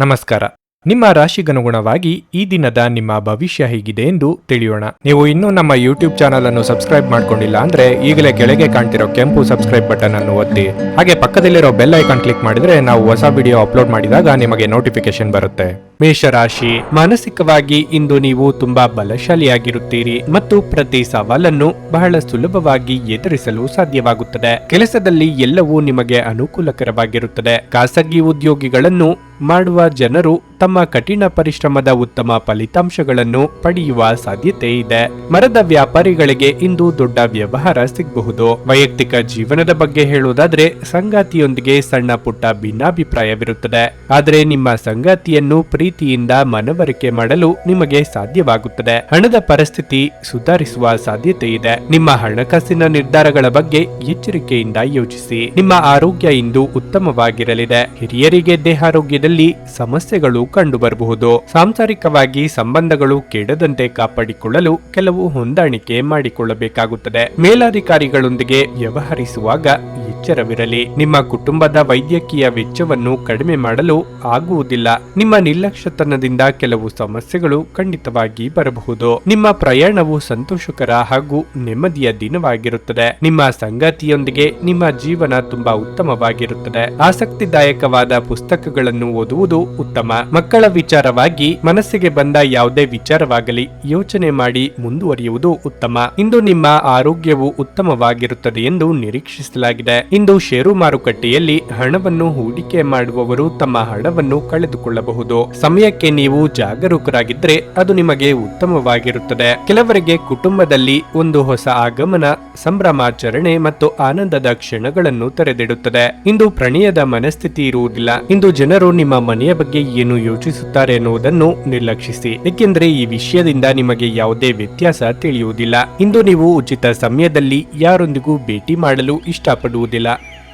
ನಮಸ್ಕಾರ. ನಿಮ್ಮ ರಾಶಿಗನುಗುಣವಾಗಿ ಈ ದಿನದ ನಿಮ್ಮ ಭವಿಷ್ಯ ಹೇಗಿದೆ ಎಂದು ತಿಳಿಯೋಣ. ನೀವು ಇನ್ನೂ ನಮ್ಮ ಯೂಟ್ಯೂಬ್ ಚಾನಲ್ ಅನ್ನು ಸಬ್ಸ್ಕ್ರೈಬ್ ಮಾಡ್ಕೊಂಡಿಲ್ಲ ಅಂದ್ರೆ ಈಗಲೇ ಕೆಳಗೆ ಕಾಣ್ತಿರೋ ಕೆಂಪು ಸಬ್ಸ್ಕ್ರೈಬ್ ಬಟನ್ ಅನ್ನು ಒತ್ತಿ, ಹಾಗೆ ಪಕ್ಕದಲ್ಲಿರೋ ಬೆಲ್ ಐಕಾನ್ ಕ್ಲಿಕ್ ಮಾಡಿದ್ರೆ ನಾವು ಹೊಸ ವಿಡಿಯೋ ಅಪ್ಲೋಡ್ ಮಾಡಿದಾಗ ನಿಮಗೆ ನೋಟಿಫಿಕೇಶನ್ ಬರುತ್ತೆ. ಮೇಷರಾಶಿ, ಮಾನಸಿಕವಾಗಿ ಇಂದು ನೀವು ತುಂಬಾ ಬಲಶಾಲಿಯಾಗಿರುತ್ತೀರಿ ಮತ್ತು ಪ್ರತಿ ಸವಾಲನ್ನು ಬಹಳ ಸುಲಭವಾಗಿ ಎದುರಿಸಲು ಸಾಧ್ಯವಾಗುತ್ತದೆ. ಕೆಲಸದಲ್ಲಿ ಎಲ್ಲವೂ ನಿಮಗೆ ಅನುಕೂಲಕರವಾಗಿರುತ್ತದೆ. ಖಾಸಗಿ ಉದ್ಯೋಗಿಗಳನ್ನು ಮಾಡುವ ಜನರು ತಮ್ಮ ಕಠಿಣ ಪರಿಶ್ರಮದ ಉತ್ತಮ ಫಲಿತಾಂಶಗಳನ್ನು ಪಡೆಯುವ ಸಾಧ್ಯತೆ ಇದೆ. ಮರದ ವ್ಯಾಪಾರಿಗಳಿಗೆ ಇಂದು ದೊಡ್ಡ ವ್ಯವಹಾರ ಸಿಗಬಹುದು. ವೈಯಕ್ತಿಕ ಜೀವನದ ಬಗ್ಗೆ ಹೇಳುವುದಾದ್ರೆ ಸಂಗಾತಿಯೊಂದಿಗೆ ಸಣ್ಣ ಪುಟ್ಟ ಭಿನ್ನಾಭಿಪ್ರಾಯವಿರುತ್ತದೆ, ಆದರೆ ನಿಮ್ಮ ಸಂಗಾತಿಯನ್ನು ಪ್ರೀತಿಯಿಂದ ಮನವರಿಕೆ ಮಾಡಲು ನಿಮಗೆ ಸಾಧ್ಯವಾಗುತ್ತದೆ. ಹಣದ ಪರಿಸ್ಥಿತಿ ಸುಧಾರಿಸುವ ಸಾಧ್ಯತೆ ಇದೆ. ನಿಮ್ಮ ಹಣಕಾಸಿನ ನಿರ್ಧಾರಗಳ ಬಗ್ಗೆ ಎಚ್ಚರಿಕೆಯಿಂದ ಯೋಚಿಸಿ. ನಿಮ್ಮ ಆರೋಗ್ಯ ಇಂದು ಉತ್ತಮವಾಗಿರಲಿದೆ. ಹಿರಿಯರಿಗೆ ದೇಹಾರೋಗ್ಯದಲ್ಲಿ ಸಮಸ್ಯೆಗಳು ಕಂಡುಬರಬಹುದು. ಸಾಂಸಾರಿಕವಾಗಿ ಸಂಬಂಧಗಳು ಕೆಡದಂತೆ ಕಾಪಾಡಿಕೊಳ್ಳಲು ಕೆಲವು ಹೊಂದಾಣಿಕೆ ಮಾಡಿಕೊಳ್ಳಬೇಕಾಗುತ್ತದೆ. ಮೇಲಾಧಿಕಾರಿಗಳೊಂದಿಗೆ ವ್ಯವಹರಿಸುವಾಗ ಎಚ್ಚರವಿರಲಿ. ನಿಮ್ಮ ಕುಟುಂಬದ ವೈದ್ಯಕೀಯ ವೆಚ್ಚವನ್ನು ಕಡಿಮೆ ಮಾಡಲು ಆಗುವುದಿಲ್ಲ. ನಿಮ್ಮ ನಿರ್ಲಕ್ಷ್ಯತನದಿಂದ ಕೆಲವು ಸಮಸ್ಯೆಗಳು ಖಂಡಿತವಾಗಿ ಬರಬಹುದು. ನಿಮ್ಮ ಪ್ರಯಾಣವು ಸಂತೋಷಕರ ಹಾಗೂ ನೆಮ್ಮದಿಯ ದಿನವಾಗಿರುತ್ತದೆ. ನಿಮ್ಮ ಸಂಗಾತಿಯೊಂದಿಗೆ ನಿಮ್ಮ ಜೀವನ ತುಂಬಾ ಉತ್ತಮವಾಗಿರುತ್ತದೆ. ಆಸಕ್ತಿದಾಯಕವಾದ ಪುಸ್ತಕಗಳನ್ನು ಓದುವುದು ಉತ್ತಮ. ಮಕ್ಕಳ ವಿಚಾರವಾಗಿ ಮನಸ್ಸಿಗೆ ಬಂದ ಯಾವುದೇ ವಿಚಾರವಾಗಲಿ ಯೋಚನೆ ಮಾಡಿ ಮುಂದುವರಿಯುವುದು ಉತ್ತಮ. ಇಂದು ನಿಮ್ಮ ಆರೋಗ್ಯವು ಉತ್ತಮವಾಗಿರುತ್ತದೆ ಎಂದು ನಿರೀಕ್ಷಿಸಲಾಗಿದೆ. ಇಂದು ಷೇರು ಮಾರುಕಟ್ಟೆಯಲ್ಲಿ ಹಣವನ್ನು ಹೂಡಿಕೆ ಮಾಡುವವರು ತಮ್ಮ ಹಣವನ್ನು ಕಳೆದುಕೊಳ್ಳಬಹುದು. ಸಮಯಕ್ಕೆ ನೀವು ಜಾಗರೂಕರಾಗಿದ್ದರೆ ಅದು ನಿಮಗೆ ಉತ್ತಮವಾಗಿರುತ್ತದೆ. ಕೆಲವರಿಗೆ ಕುಟುಂಬದಲ್ಲಿ ಒಂದು ಹೊಸ ಆಗಮನ, ಸಂಭ್ರಮಾಚರಣೆ ಮತ್ತು ಆನಂದದ ಕ್ಷಣಗಳನ್ನು ತೆರೆದಿಡುತ್ತದೆ. ಇಂದು ಪ್ರಣಯದ ಮನಸ್ಥಿತಿ ಇರುವುದಿಲ್ಲ. ಇಂದು ಜನರು ನಿಮ್ಮ ಮನೆಯ ಬಗ್ಗೆ ಏನು ಯೋಚಿಸುತ್ತಾರೆ ಎನ್ನುವುದನ್ನು ನಿರ್ಲಕ್ಷಿಸಿ, ಏಕೆಂದರೆ ಈ ವಿಷಯದಿಂದ ನಿಮಗೆ ಯಾವುದೇ ವ್ಯತ್ಯಾಸ ತಿಳಿಯುವುದಿಲ್ಲ. ಇಂದು ನೀವು ಉಚಿತ ಸಮಯದಲ್ಲಿ ಯಾರೊಂದಿಗೂ ಭೇಟಿ ಮಾಡಲು ಇಷ್ಟಪಡುವುದಿಲ್ಲ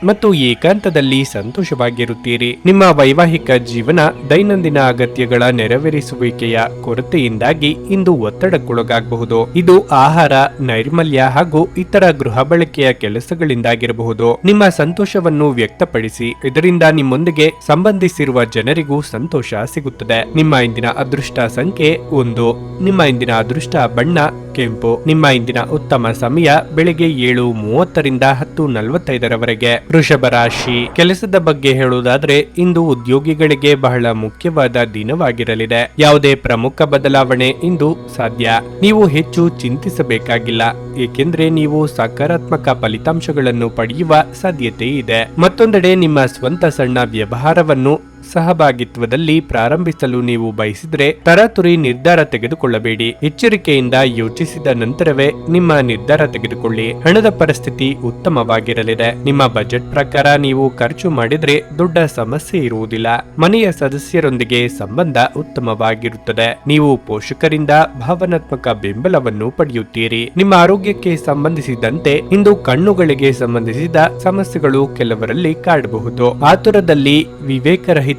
ಮತ್ತು ಏಕಾಂತದಲ್ಲಿ ಸಂತೋಷವಾಗಿರುತ್ತೀರಿ. ನಿಮ್ಮ ವೈವಾಹಿಕ ಜೀವನ ದೈನಂದಿನ ಅಗತ್ಯಗಳ ನೆರವೇರಿಸುವಿಕೆಯ ಕೊರತೆಯಿಂದಾಗಿ ಇಂದು ಒತ್ತಡಕ್ಕೊಳಗಾಗಬಹುದು. ಇದು ಆಹಾರ, ನೈರ್ಮಲ್ಯ ಹಾಗೂ ಇತರ ಗೃಹ ಬಳಕೆಯ ಕೆಲಸಗಳಿಂದಾಗಿರಬಹುದು. ನಿಮ್ಮ ಸಂತೋಷವನ್ನು ವ್ಯಕ್ತಪಡಿಸಿ, ಇದರಿಂದ ನಿಮ್ಮೊಂದಿಗೆ ಸಂಬಂಧಿಸಿರುವ ಜನರಿಗೂ ಸಂತೋಷ ಸಿಗುತ್ತದೆ. ನಿಮ್ಮ ಇಂದಿನ ಅದೃಷ್ಟ ಸಂಖ್ಯೆ 1. ನಿಮ್ಮ ಇಂದಿನ ಅದೃಷ್ಟ ಬಣ್ಣ ಕೆಂಪು. ನಿಮ್ಮ ಇಂದಿನ ಉತ್ತಮ ಸಮಯ ಬೆಳಿಗ್ಗೆ 7:30ರಿಂದ 10:45ರವರೆಗೆ. ವೃಷಭ ರಾಶಿ, ಕೆಲಸದ ಬಗ್ಗೆ ಹೇಳುವುದಾದ್ರೆ ಇಂದು ಉದ್ಯೋಗಿಗಳಿಗೆ ಬಹಳ ಮುಖ್ಯವಾದ ದಿನವಾಗಿರಲಿದೆ. ಯಾವುದೇ ಪ್ರಮುಖ ಬದಲಾವಣೆ ಇಂದು ಸಾಧ್ಯ. ನೀವು ಹೆಚ್ಚು ಚಿಂತಿಸಬೇಕಾಗಿಲ್ಲ, ಏಕೆಂದ್ರೆ ನೀವು ಸಕಾರಾತ್ಮಕ ಫಲಿತಾಂಶಗಳನ್ನು ಪಡೆಯುವ ಸಾಧ್ಯತೆ ಇದೆ. ಮತ್ತೊಂದೆಡೆ ನಿಮ್ಮ ಸ್ವಂತ ಸಣ್ಣ ವ್ಯವಹಾರವನ್ನು ಸಹಭಾಗಿತ್ವದಲ್ಲಿ ಪ್ರಾರಂಭಿಸಲು ನೀವು ಬಯಸಿದ್ರೆ ತರಾತುರಿ ನಿರ್ಧಾರ ತೆಗೆದುಕೊಳ್ಳಬೇಡಿ. ಎಚ್ಚರಿಕೆಯಿಂದ ಯೋಚಿಸಿದ ನಂತರವೇ ನಿಮ್ಮ ನಿರ್ಧಾರ ತೆಗೆದುಕೊಳ್ಳಿ. ಹಣದ ಪರಿಸ್ಥಿತಿ ಉತ್ತಮವಾಗಿರಲಿದೆ. ನಿಮ್ಮ ಬಜೆಟ್ ಪ್ರಕಾರ ನೀವು ಖರ್ಚು ಮಾಡಿದ್ರೆ ದೊಡ್ಡ ಸಮಸ್ಯೆ ಇರುವುದಿಲ್ಲ. ಮನೆಯ ಸದಸ್ಯರೊಂದಿಗೆ ಸಂಬಂಧ ಉತ್ತಮವಾಗಿರುತ್ತದೆ. ನೀವು ಪೋಷಕರಿಂದ ಭಾವನಾತ್ಮಕ ಬೆಂಬಲವನ್ನು ಪಡೆಯುತ್ತೀರಿ. ನಿಮ್ಮ ಆರೋಗ್ಯಕ್ಕೆ ಸಂಬಂಧಿಸಿದಂತೆ ಇಂದು ಕಣ್ಣುಗಳಿಗೆ ಸಂಬಂಧಿಸಿದ ಸಮಸ್ಯೆಗಳು ಕೆಲವರಲ್ಲಿ ಕಾಡಬಹುದು. ಆತುರದಲ್ಲಿ ವಿವೇಕರಹಿತವಾಗಿ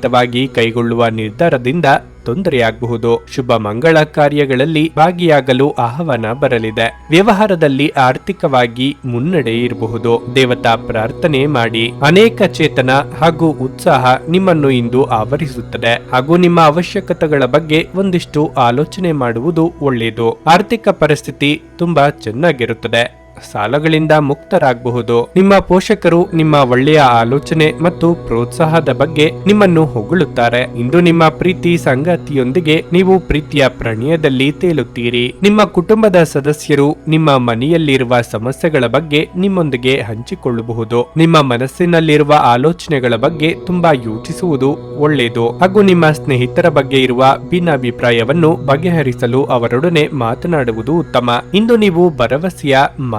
ಕೈಗೊಳ್ಳುವ ನಿರ್ಧಾರದಿಂದ ತೊಂದರೆಯಾಗಬಹುದು. ಶುಭ ಮಂಗಳ ಕಾರ್ಯಗಳಲ್ಲಿ ಭಾಗಿಯಾಗಲು ಆಹ್ವಾನ ಬರಲಿದೆ. ವ್ಯವಹಾರದಲ್ಲಿ ಆರ್ಥಿಕವಾಗಿ ಮುನ್ನಡೆ ಇರಬಹುದು. ದೇವತಾ ಪ್ರಾರ್ಥನೆ ಮಾಡಿ. ಅನೇಕ ಚೇತನ ಹಾಗೂ ಉತ್ಸಾಹ ನಿಮ್ಮನ್ನು ಇಂದು ಆವರಿಸುತ್ತದೆ ಹಾಗೂ ನಿಮ್ಮ ಅವಶ್ಯಕತೆಗಳ ಬಗ್ಗೆ ಒಂದಿಷ್ಟು ಆಲೋಚನೆ ಮಾಡುವುದು ಒಳ್ಳೆಯದು. ಆರ್ಥಿಕ ಪರಿಸ್ಥಿತಿ ತುಂಬಾ ಚೆನ್ನಾಗಿರುತ್ತದೆ. ಸಾಲಗಳಿಂದ ಮುಕ್ತರಾಗಬಹುದು. ನಿಮ್ಮ ಪೋಷಕರು ನಿಮ್ಮ ಒಳ್ಳೆಯ ಆಲೋಚನೆ ಮತ್ತು ಪ್ರೋತ್ಸಾಹದ ಬಗ್ಗೆ ನಿಮ್ಮನ್ನು ಹೊಗಳುತ್ತಾರೆ. ಇಂದು ನಿಮ್ಮ ಪ್ರೀತಿ ಸಂಗಾತಿಯೊಂದಿಗೆ ನೀವು ಪ್ರೀತಿಯ ಪ್ರಣಯದಲ್ಲಿ ತೇಲುತ್ತೀರಿ. ನಿಮ್ಮ ಕುಟುಂಬದ ಸದಸ್ಯರು ನಿಮ್ಮ ಮನೆಯಲ್ಲಿರುವ ಸಮಸ್ಯೆಗಳ ಬಗ್ಗೆ ನಿಮ್ಮೊಂದಿಗೆ ಹಂಚಿಕೊಳ್ಳಬಹುದು. ನಿಮ್ಮ ಮನಸ್ಸಿನಲ್ಲಿರುವ ಆಲೋಚನೆಗಳ ಬಗ್ಗೆ ತುಂಬಾ ಯೋಚಿಸುವುದು ಒಳ್ಳೆಯದು ಹಾಗೂ ನಿಮ್ಮ ಸ್ನೇಹಿತರ ಬಗ್ಗೆ ಇರುವ ಭಿನ್ನಾಭಿಪ್ರಾಯವನ್ನು ಬಗೆಹರಿಸಲು ಅವರೊಡನೆ ಮಾತನಾಡುವುದು ಉತ್ತಮ. ಇಂದು ನೀವು ಭರವಸೆಯ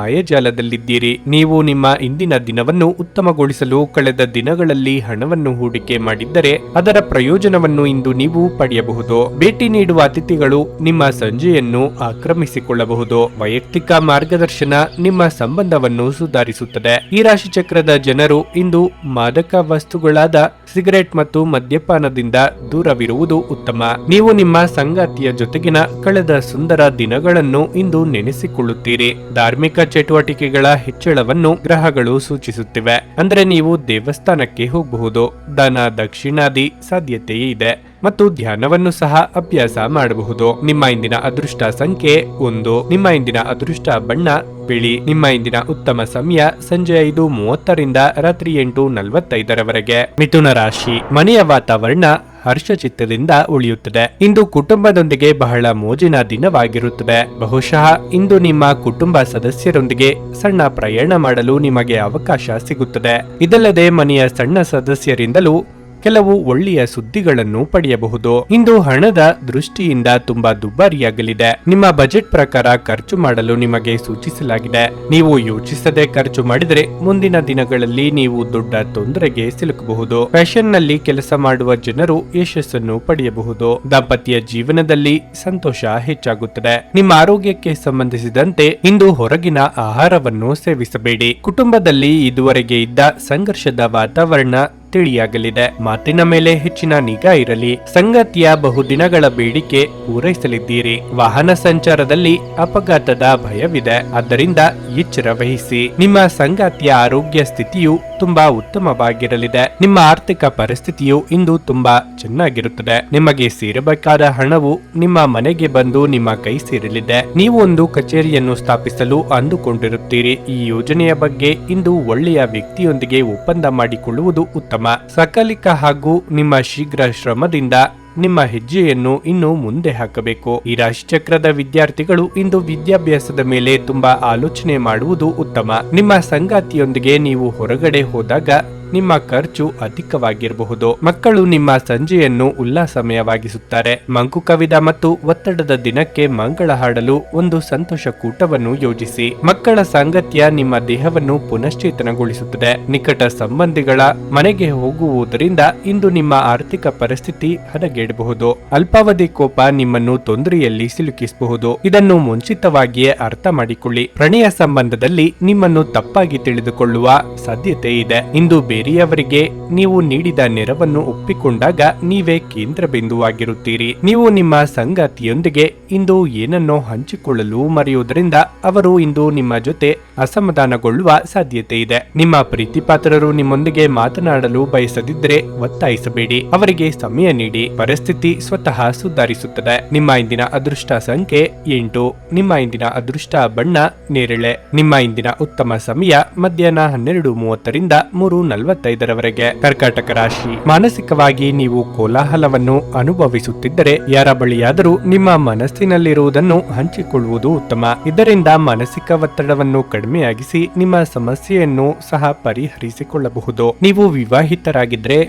ಮಾಯಜಾಲದಲ್ಲಿದ್ದೀರಿ. ನೀವು ನಿಮ್ಮ ಇಂದಿನ ದಿನವನ್ನು ಉತ್ತಮಗೊಳಿಸಲು ಕಳೆದ ದಿನಗಳಲ್ಲಿ ಹಣವನ್ನು ಹೂಡಿಕೆ ಮಾಡಿದ್ದರೆ ಅದರ ಪ್ರಯೋಜನವನ್ನು ಇಂದು ನೀವು ಪಡೆಯಬಹುದು. ಭೇಟಿ ನೀಡುವ ಅತಿಥಿಗಳು ನಿಮ್ಮ ಸಂಜೆಯನ್ನು ಆಕ್ರಮಿಸಿಕೊಳ್ಳಬಹುದು. ವೈಯಕ್ತಿಕ ಮಾರ್ಗದರ್ಶನ ನಿಮ್ಮ ಸಂಬಂಧವನ್ನು ಸುಧಾರಿಸುತ್ತದೆ. ಈ ರಾಶಿ ಚಕ್ರದ ಜನರು ಇಂದು ಮಾದಕ ವಸ್ತುಗಳಾದ ಸಿಗರೆಟ್ ಮತ್ತು ಮದ್ಯಪಾನದಿಂದ ದೂರವಿರುವುದು ಉತ್ತಮ. ನೀವು ನಿಮ್ಮ ಸಂಗಾತಿಯ ಜೊತೆಗಿನ ಕಳೆದ ಸುಂದರ ದಿನಗಳನ್ನು ಇಂದು ನೆನೆಸಿಕೊಳ್ಳುತ್ತೀರಿ. ಧಾರ್ಮಿಕ ಚಟುವಟಿಕೆಗಳ ಹೆಚ್ಚಳವನ್ನು ಗ್ರಹಗಳು ಸೂಚಿಸುತ್ತಿವೆ. ಅಂದ್ರೆ ನೀವು ದೇವಸ್ಥಾನಕ್ಕೆ ಹೋಗಬಹುದು, ದಾನ ದಕ್ಷಿಣಾದಿ ಸಾಧ್ಯತೆ ಇದೆ ಮತ್ತು ಧ್ಯಾನವನ್ನು ಸಹ ಅಭ್ಯಾಸ ಮಾಡಬಹುದು. ನಿಮ್ಮ ಇಂದಿನ ಅದೃಷ್ಟ ಸಂಖ್ಯೆ 1. ನಿಮ್ಮ ಇಂದಿನ ಅದೃಷ್ಟ ಬಣ್ಣ ಬಿಳಿ. ನಿಮ್ಮ ಇಂದಿನ ಉತ್ತಮ ಸಮಯ ಸಂಜೆ 5:30ರಿಂದ ರಾತ್ರಿ 8:45ರವರೆಗೆ. ಮಿಥುನ ರಾಶಿ. ಮನೆಯ ವಾತಾವರಣ ಹರ್ಷಚಿತ್ತದಿಂದ ಉಳಿಯುತ್ತದೆ. ಇಂದು ಕುಟುಂಬದೊಂದಿಗೆ ಬಹಳ ಮೋಜಿನ ದಿನವಾಗಿರುತ್ತದೆ. ಬಹುಶಃ ಇಂದು ನಿಮ್ಮ ಕುಟುಂಬ ಸದಸ್ಯರೊಂದಿಗೆ ಸಣ್ಣ ಪ್ರಯಾಣ ಮಾಡಲು ನಿಮಗೆ ಅವಕಾಶ ಸಿಗುತ್ತದೆ. ಇದಲ್ಲದೆ ಮನೆಯ ಸಣ್ಣ ಸದಸ್ಯರಿಂದಲೂ ಕೆಲವು ಒಳ್ಳೆಯ ಸುದ್ದಿಗಳನ್ನು ಪಡೆಯಬಹುದು. ಇಂದು ಹಣದ ದೃಷ್ಟಿಯಿಂದ ತುಂಬಾ ದುಬಾರಿಯಾಗಲಿದೆ. ನಿಮ್ಮ ಬಜೆಟ್ ಪ್ರಕಾರ ಖರ್ಚು ಮಾಡಲು ನಿಮಗೆ ಸೂಚಿಸಲಾಗಿದೆ. ನೀವು ಯೋಚಿಸದೆ ಖರ್ಚು ಮಾಡಿದರೆ ಮುಂದಿನ ದಿನಗಳಲ್ಲಿ ನೀವು ದೊಡ್ಡ ತೊಂದರೆಗೆ ಸಿಲುಕಬಹುದು. ಫ್ಯಾಷನ್ ನಲ್ಲಿ ಕೆಲಸ ಮಾಡುವ ಜನರು ಯಶಸ್ಸನ್ನು ಪಡೆಯಬಹುದು. ದಾಂಪತ್ಯ ಜೀವನದಲ್ಲಿ ಸಂತೋಷ ಹೆಚ್ಚಾಗುತ್ತದೆ. ನಿಮ್ಮ ಆರೋಗ್ಯಕ್ಕೆ ಸಂಬಂಧಿಸಿದಂತೆ ಇಂದು ಹೊರಗಿನ ಆಹಾರವನ್ನು ಸೇವಿಸಬೇಡಿ. ಕುಟುಂಬದಲ್ಲಿ ಇದುವರೆಗೆ ಇದ್ದ ಸಂಘರ್ಷದ ವಾತಾವರಣ ತಿಳಿಯಾಗಲಿದೆ. ಮಾತಿನ ಮೇಲೆ ಹೆಚ್ಚಿನ ನಿಗಾ ಇರಲಿ. ಸಂಗಾತಿಯ ಬಹುದಿನಗಳ ಬೇಡಿಕೆ ಪೂರೈಸಲಿದ್ದೀರಿ. ವಾಹನ ಸಂಚಾರದಲ್ಲಿ ಅಪಘಾತದ ಭಯವಿದೆ, ಆದ್ದರಿಂದ ಎಚ್ಚರ ವಹಿಸಿ. ನಿಮ್ಮ ಸಂಗಾತಿಯ ಆರೋಗ್ಯ ಸ್ಥಿತಿಯು ತುಂಬಾ ಉತ್ತಮವಾಗಿರಲಿದೆ. ನಿಮ್ಮ ಆರ್ಥಿಕ ಪರಿಸ್ಥಿತಿಯು ಇಂದು ತುಂಬಾ ಚೆನ್ನಾಗಿರುತ್ತದೆ. ನಿಮಗೆ ಸೇರಬೇಕಾದ ಹಣವು ನಿಮ್ಮ ಮನೆಗೆ ಬಂದು ನಿಮ್ಮ ಕೈ ಸೇರಲಿದೆ. ನೀವು ಒಂದು ಕಚೇರಿಯನ್ನು ಸ್ಥಾಪಿಸಲು ಅಂದುಕೊಂಡಿರುತ್ತೀರಿ. ಈ ಯೋಜನೆಯ ಬಗ್ಗೆ ಇಂದು ಒಳ್ಳೆಯ ವ್ಯಕ್ತಿಯೊಂದಿಗೆ ಒಪ್ಪಂದ ಮಾಡಿಕೊಳ್ಳುವುದು ಉತ್ತಮ. ಸಕಾಲಿಕ ಹಾಗೂ ನಿಮ್ಮ ಶೀಘ್ರ ಶ್ರಮದಿಂದ ನಿಮ್ಮ ಹೆಜ್ಜೆಯನ್ನು ಇನ್ನು ಮುಂದೆ ಹಾಕಬೇಕು. ಈ ರಾಶಿಚಕ್ರದ ವಿದ್ಯಾರ್ಥಿಗಳು ಇಂದು ವಿದ್ಯಾಭ್ಯಾಸದ ಮೇಲೆ ತುಂಬಾ ಆಲೋಚನೆ ಮಾಡುವುದು ಉತ್ತಮ. ನಿಮ್ಮ ಸಂಗಾತಿಯೊಂದಿಗೆ ನೀವು ಹೊರಗಡೆ ಹೋದಾಗ ನಿಮ್ಮ ಖರ್ಚು ಅಧಿಕವಾಗಿರಬಹುದು. ಮಕ್ಕಳು ನಿಮ್ಮ ಸಂಜೆಯನ್ನು ಉಲ್ಲಾಸಮಯವಾಗಿಸುತ್ತಾರೆ. ಮಂಕು ಕವಿದ ಮತ್ತು ಒತ್ತಡದ ದಿನಕ್ಕೆ ಮಂಗಳ ಹಾಡಲು ಒಂದು ಸಂತೋಷ ಕೂಟವನ್ನು ಯೋಜಿಸಿ. ಮಕ್ಕಳ ಸಾಂಗತ್ಯ ನಿಮ್ಮ ದೇಹವನ್ನು ಪುನಶ್ಚೇತನಗೊಳಿಸುತ್ತದೆ. ನಿಕಟ ಸಂಬಂಧಿಗಳ ಮನೆಗೆ ಹೋಗುವುದರಿಂದ ಇಂದು ನಿಮ್ಮ ಆರ್ಥಿಕ ಪರಿಸ್ಥಿತಿ ಹದಗೆಡಬಹುದು. ಅಲ್ಪಾವಧಿ ಕೋಪ ನಿಮ್ಮನ್ನು ತೊಂದರೆಯಲ್ಲಿ ಸಿಲುಕಿಸಬಹುದು. ಇದನ್ನು ಮುಂಚಿತವಾಗಿಯೇ ಅರ್ಥ ಮಾಡಿಕೊಳ್ಳಿ. ಪ್ರಣಯ ಸಂಬಂಧದಲ್ಲಿ ನಿಮ್ಮನ್ನು ತಪ್ಪಾಗಿ ತಿಳಿದುಕೊಳ್ಳುವ ಸಾಧ್ಯತೆ ಇದೆ. ಇಂದು ಬೇರೆಯವರಿಗೆ ನೀವು ನೀಡಿದ ನೆರವನ್ನು ಒಪ್ಪಿಕೊಂಡಾಗ ನೀವೇ ಕೇಂದ್ರ ಬಿಂದುವಾಗಿರುತ್ತೀರಿ. ನೀವು ನಿಮ್ಮ ಸಂಗಾತಿಯೊಂದಿಗೆ ಇಂದು ಏನನ್ನೋ ಹಂಚಿಕೊಳ್ಳಲು ಮರೆಯುವುದರಿಂದ ಅವರು ಇಂದು ನಿಮ್ಮ ಜೊತೆ ಅಸಮಾಧಾನಗೊಳ್ಳುವ ಸಾಧ್ಯತೆ ಇದೆ. ನಿಮ್ಮ ಪ್ರೀತಿಪಾತ್ರರು ನಿಮ್ಮೊಂದಿಗೆ ಮಾತನಾಡಲು ಬಯಸದಿದ್ದರೆ ಒತ್ತಾಯಿಸಬೇಡಿ. ಅವರಿಗೆ ಸಮಯ ನೀಡಿ. ಪರಿಸ್ಥಿತಿ ಸ್ವತಃ ಸುಧಾರಿಸುತ್ತದೆ. ನಿಮ್ಮ ಇಂದಿನ ಅದೃಷ್ಟ ಸಂಖ್ಯೆ 8. ನಿಮ್ಮ ಇಂದಿನ ಅದೃಷ್ಟ ಬಣ್ಣ ನೇರಳೆ. ನಿಮ್ಮ ಇಂದಿನ ಉತ್ತಮ ಸಮಯ ಮಧ್ಯಾಹ್ನ 12:30ರಿಂದ 3:45ರವರೆಗೆ. ಕರ್ಕಾಟಕ ರಾಶಿ. ಮಾನಸಿಕವಾಗಿ ನೀವು ಕೋಲಾಹಲವನ್ನು ಅನುಭವಿಸುತ್ತಿದ್ದರೆ ಯಾರ ಬಳಿಯಾದರೂ ನಿಮ್ಮ ಮನಸ್ಸಿನಲ್ಲಿರುವುದನ್ನು ಹಂಚಿಕೊಳ್ಳುವುದು ಉತ್ತಮ. ಇದರಿಂದ ಮಾನಸಿಕ ಒತ್ತಡವನ್ನು ಕಡಿಮೆಯಾಗಿಸಿ ನಿಮ್ಮ ಸಮಸ್ಯೆಯನ್ನು ಸಹ ಪರಿಹರಿಸಿಕೊಳ್ಳಬಹುದು. ನೀವು ವಿವಾಹಿತರಾಗಿದ್ದರೆ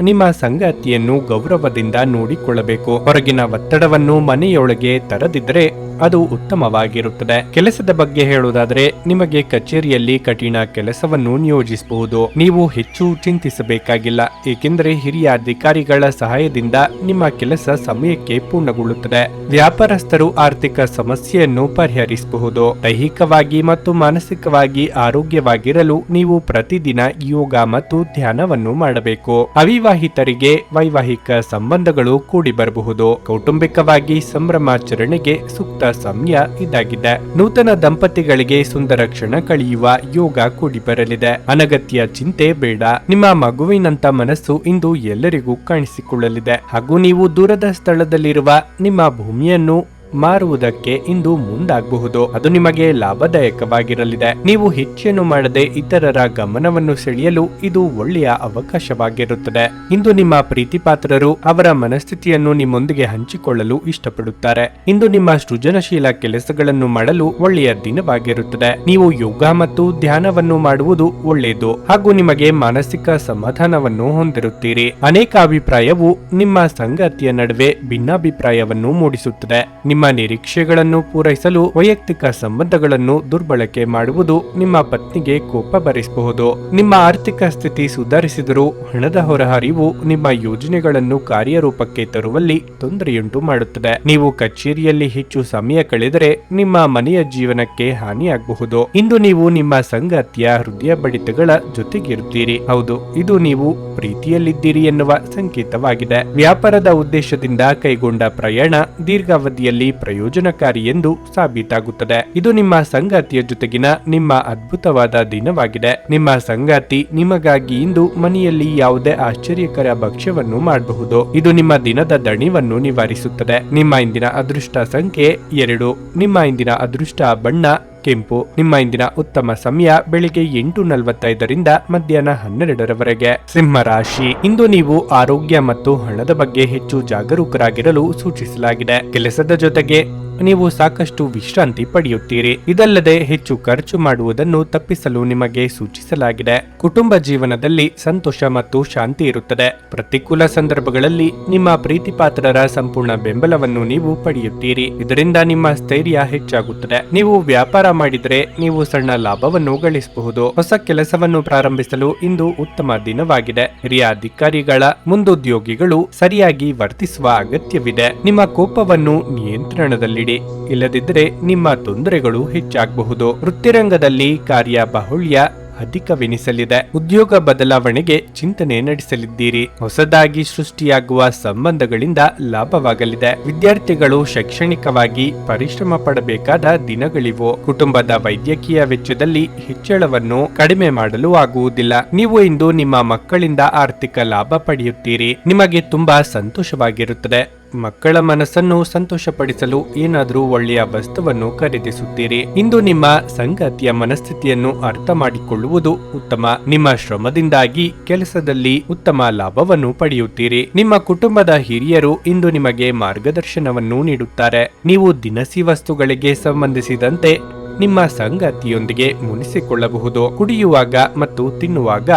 ನಿಮ್ಮ ಸಂಗಾತಿಯನ್ನು ಗೌರವದಿಂದ ನೋಡಿಕೊಳ್ಳಬೇಕು. ಹೊರಗಿನ ಒತ್ತಡವನ್ನು ಮನೆಯೊಳಗೆ ತರದಿದ್ದರೆ ಅದು ಉತ್ತಮವಾಗಿರುತ್ತದೆ. ಕೆಲಸದ ಬಗ್ಗೆ ಹೇಳುವುದಾದರೆ ನಿಮಗೆ ಕಚೇರಿಯಲ್ಲಿ ಕಠಿಣ ಕೆಲಸವನ್ನು ನಿಯೋಜಿಸಬಹುದು. ನೀವು ಹೆಚ್ಚು ಚಿಂತಿಸಬೇಕಾಗಿಲ್ಲ, ಏಕೆಂದರೆ ಹಿರಿಯ ಅಧಿಕಾರಿಗಳ ಸಹಾಯದಿಂದ ನಿಮ್ಮ ಕೆಲಸ ಸಮಯಕ್ಕೆ ಪೂರ್ಣಗೊಳ್ಳುತ್ತದೆ. ವ್ಯಾಪಾರಸ್ಥರು ಆರ್ಥಿಕ ಸಮಸ್ಯೆಯನ್ನು ಪರಿಹರಿಸಬಹುದು. ದೈಹಿಕವಾಗಿ ಮತ್ತು ಮಾನಸಿಕವಾಗಿ ಆರೋಗ್ಯವಾಗಿರಲು ನೀವು ಪ್ರತಿದಿನ ಯೋಗ ಮತ್ತು ಧ್ಯಾನವನ್ನು ಮಾಡಬೇಕು. ಅವಿವಾಹಿತರಿಗೆ ವೈವಾಹಿಕ ಸಂಬಂಧಗಳು ಕೂಡಿ ಬರಬಹುದು. ಕೌಟುಂಬಿಕವಾಗಿ ಸಂಭ್ರಮಾಚರಣೆಗೆ ಸೂಕ್ತ ಸಮಯ ಇದಾಗಿದೆ. ನೂತನ ದಂಪತಿಗಳಿಗೆ ಸುಂದರ ಕ್ಷಣ ಕಳೆಯುವ ಯೋಗ ಕೂಡಿ ಬರಲಿದೆ. ಅನಗತ್ಯ ಚಿಂತೆ ಬೇಡ. ನಿಮ್ಮ ಮಗುವಿನಂತ ಮನಸ್ಸು ಇಂದು ಎಲ್ಲರಿಗೂ ಕಾಣಿಸಿಕೊಳ್ಳಲಿದೆ ಹಾಗೂ ನೀವು ದೂರದ ಸ್ಥಳದಲ್ಲಿರುವ ನಿಮ್ಮ ಭೂಮಿಯನ್ನು ಮಾರುವುದಕ್ಕೆ ಇಂದು ಮುಂದಾಗಬಹುದು. ಅದು ನಿಮಗೆ ಲಾಭದಾಯಕವಾಗಿರಲಿದೆ. ನೀವು ಹೆಚ್ಚೇನು ಮಾಡದೆ ಇತರರ ಗಮನವನ್ನು ಸೆಳೆಯಲು ಇದು ಒಳ್ಳೆಯ ಅವಕಾಶವಾಗಿರುತ್ತದೆ. ಇಂದು ನಿಮ್ಮ ಪ್ರೀತಿಪಾತ್ರರು ಅವರ ಮನಸ್ಥಿತಿಯನ್ನು ನಿಮ್ಮೊಂದಿಗೆ ಹಂಚಿಕೊಳ್ಳಲು ಇಷ್ಟಪಡುತ್ತಾರೆ. ಇಂದು ನಿಮ್ಮ ಸೃಜನಶೀಲ ಕೆಲಸಗಳನ್ನು ಮಾಡಲು ಒಳ್ಳೆಯ ದಿನವಾಗಿರುತ್ತದೆ. ನೀವು ಯೋಗ ಮತ್ತು ಧ್ಯಾನವನ್ನು ಮಾಡುವುದು ಒಳ್ಳೆಯದು ಹಾಗೂ ನಿಮಗೆ ಮಾನಸಿಕ ಸಮಾಧಾನವನ್ನು ಹೊಂದಿರುತ್ತೀರಿ. ಅನೇಕ ಅಭಿಪ್ರಾಯವು ನಿಮ್ಮ ಸಂಗಾತಿಯ ನಡುವೆ ಭಿನ್ನಾಭಿಪ್ರಾಯವನ್ನು ಮೂಡಿಸುತ್ತದೆ. ನಿಮ್ಮ ನಿರೀಕ್ಷೆಗಳನ್ನು ಪೂರೈಸಲು ವೈಯಕ್ತಿಕ ಸಂಬಂಧಗಳನ್ನು ದುರ್ಬಳಕೆ ಮಾಡುವುದು ನಿಮ್ಮ ಪತ್ನಿಗೆ ಕೋಪ ಬರಿಸಬಹುದು. ನಿಮ್ಮ ಆರ್ಥಿಕ ಸ್ಥಿತಿ ಸುಧಾರಿಸಿದರೂ ಹಣದ ಹೊರಹರಿವು ನಿಮ್ಮ ಯೋಜನೆಗಳನ್ನು ಕಾರ್ಯರೂಪಕ್ಕೆ ತರುವಲ್ಲಿ ತೊಂದರೆಯುಂಟು ಮಾಡುತ್ತದೆ. ನೀವು ಕಚೇರಿಯಲ್ಲಿ ಹೆಚ್ಚು ಸಮಯ ಕಳೆದರೆ ನಿಮ್ಮ ಮನೆಯ ಜೀವನಕ್ಕೆ ಹಾನಿಯಾಗಬಹುದು. ಇಂದು ನೀವು ನಿಮ್ಮ ಸಂಗಾತಿಯ ಹೃದಯ ಬಡಿತಗಳ ಜೊತೆಗಿರುತ್ತೀರಿ. ಹೌದು, ಇದು ನೀವು ಪ್ರೀತಿಯಲ್ಲಿದ್ದೀರಿ ಎನ್ನುವ ಸಂಕೇತವಾಗಿದೆ. ವ್ಯಾಪಾರದ ಉದ್ದೇಶದಿಂದ ಕೈಗೊಂಡ ಪ್ರಯಾಣ ದೀರ್ಘಾವಧಿಯಲ್ಲಿ ಜೀವನದಲ್ಲಿ ಪ್ರಯೋಜನಕಾರಿ ಎಂದು ಸಾಬೀತಾಗುತ್ತದೆ. ಇದು ನಿಮ್ಮ ಸಂಗಾತಿಯ ಜೊತೆಗಿನ ನಿಮ್ಮ ಅದ್ಭುತವಾದ ದಿನವಾಗಿದೆ. ನಿಮ್ಮ ಸಂಗಾತಿ ನಿಮಗಾಗಿ ಇಂದು ಮನೆಯಲ್ಲಿ ಯಾವುದೇ ಆಶ್ಚರ್ಯಕರ ಭಕ್ಷ್ಯವನ್ನು ಮಾಡಬಹುದು. ಇದು ನಿಮ್ಮ ದಿನದ ದಣಿವನ್ನು ನಿವಾರಿಸುತ್ತದೆ. ನಿಮ್ಮ ಇಂದಿನ ಅದೃಷ್ಟ ಸಂಖ್ಯೆ 2. ನಿಮ್ಮ ಇಂದಿನ ಅದೃಷ್ಟ ಬಣ್ಣ ಕೆಂಪು. ನಿಮ್ಮ ಇಂದಿನ ಉತ್ತಮ ಸಮಯ ಬೆಳಿಗ್ಗೆ 8:45 ಮಧ್ಯಾಹ್ನ 12ರವರೆಗೆ. ಸಿಂಹ ರಾಶಿ, ಇಂದು ನೀವು ಆರೋಗ್ಯ ಮತ್ತು ಹಣದ ಬಗ್ಗೆ ಹೆಚ್ಚು ಜಾಗರೂಕರಾಗಿರಲು ಸೂಚಿಸಲಾಗಿದೆ. ಕೆಲಸದ ಜೊತೆಗೆ ನೀವು ಸಾಕಷ್ಟು ವಿಶ್ರಾಂತಿ ಪಡೆಯುತ್ತೀರಿ. ಇದಲ್ಲದೆ ಹೆಚ್ಚು ಖರ್ಚು ಮಾಡುವುದನ್ನು ತಪ್ಪಿಸಲು ನಿಮಗೆ ಸೂಚಿಸಲಾಗಿದೆ. ಕುಟುಂಬ ಜೀವನದಲ್ಲಿ ಸಂತೋಷ ಮತ್ತು ಶಾಂತಿ ಇರುತ್ತದೆ. ಪ್ರತಿಕೂಲ ಸಂದರ್ಭಗಳಲ್ಲಿ ನಿಮ್ಮ ಪ್ರೀತಿಪಾತ್ರರ ಸಂಪೂರ್ಣ ಬೆಂಬಲವನ್ನು ನೀವು ಪಡೆಯುತ್ತೀರಿ. ಇದರಿಂದ ನಿಮ್ಮ ಸ್ಥೈರ್ಯ ಹೆಚ್ಚಾಗುತ್ತದೆ. ನೀವು ವ್ಯಾಪಾರ ಮಾಡಿದರೆ ನೀವು ಸಣ್ಣ ಲಾಭವನ್ನು ಗಳಿಸಬಹುದು. ಹೊಸ ಕೆಲಸವನ್ನು ಪ್ರಾರಂಭಿಸಲು ಇಂದು ಉತ್ತಮ ದಿನವಾಗಿದೆ. ಹಿರಿಯ ಅಧಿಕಾರಿಗಳ ಮುಂದುದ್ಯೋಗಿಗಳು ಸರಿಯಾಗಿ ವರ್ತಿಸುವ ಅಗತ್ಯವಿದೆ. ನಿಮ್ಮ ಕೋಪವನ್ನು ನಿಯಂತ್ರಣದಲ್ಲಿ ಇಲ್ಲದಿದ್ದರೆ ನಿಮ್ಮ ತೊಂದರೆಗಳು ಹೆಚ್ಚಾಗಬಹುದು. ವೃತ್ತಿರಂಗದಲ್ಲಿ ಕಾರ್ಯ ಬಾಹುಳ್ಯ ಅಧಿಕವೆನಿಸಲಿದೆ. ಉದ್ಯೋಗ ಬದಲಾವಣೆಗೆ ಚಿಂತನೆ ನಡೆಸಲಿದ್ದೀರಿ. ಹೊಸದಾಗಿ ಸೃಷ್ಟಿಯಾಗುವ ಸಂಬಂಧಗಳಿಂದ ಲಾಭವಾಗಲಿದೆ. ವಿದ್ಯಾರ್ಥಿಗಳು ಶೈಕ್ಷಣಿಕವಾಗಿ ಪರಿಶ್ರಮ ಪಡಬೇಕಾದ ದಿನಗಳಿವು. ಕುಟುಂಬದ ವೈದ್ಯಕೀಯ ವೆಚ್ಚದಲ್ಲಿ ಹೆಚ್ಚಳವನ್ನು ಕಡಿಮೆ ಮಾಡಲು ಆಗುವುದಿಲ್ಲ. ನೀವು ಇಂದು ನಿಮ್ಮ ಮಕ್ಕಳಿಂದ ಆರ್ಥಿಕ ಲಾಭ ಪಡೆಯುತ್ತೀರಿ. ನಿಮಗೆ ತುಂಬಾ ಸಂತೋಷವಾಗಿರುತ್ತದೆ. ಮಕ್ಕಳ ಮನಸ್ಸನ್ನು ಸಂತೋಷಪಡಿಸಲು ಏನಾದರೂ ಒಳ್ಳೆಯ ವಸ್ತುವನ್ನು ಖರೀದಿಸುತ್ತೀರಿ. ಇಂದು ನಿಮ್ಮ ಸಂಗಾತಿಯ ಮನಸ್ಥಿತಿಯನ್ನು ಅರ್ಥ ಮಾಡಿಕೊಳ್ಳುವುದು ಉತ್ತಮ. ನಿಮ್ಮ ಶ್ರಮದಿಂದಾಗಿ ಕೆಲಸದಲ್ಲಿ ಉತ್ತಮ ಲಾಭವನ್ನು ಪಡೆಯುತ್ತೀರಿ. ನಿಮ್ಮ ಕುಟುಂಬದ ಹಿರಿಯರು ಇಂದು ನಿಮಗೆ ಮಾರ್ಗದರ್ಶನವನ್ನು ನೀಡುತ್ತಾರೆ. ನೀವು ದಿನಸಿ ವಸ್ತುಗಳಿಗೆ ಸಂಬಂಧಿಸಿದಂತೆ ನಿಮ್ಮ ಸಂಗಾತಿಯೊಂದಿಗೆ ಮುನಿಸಿಕೊಳ್ಳಬಹುದು. ಕುಡಿಯುವಾಗ ಮತ್ತು ತಿನ್ನುವಾಗ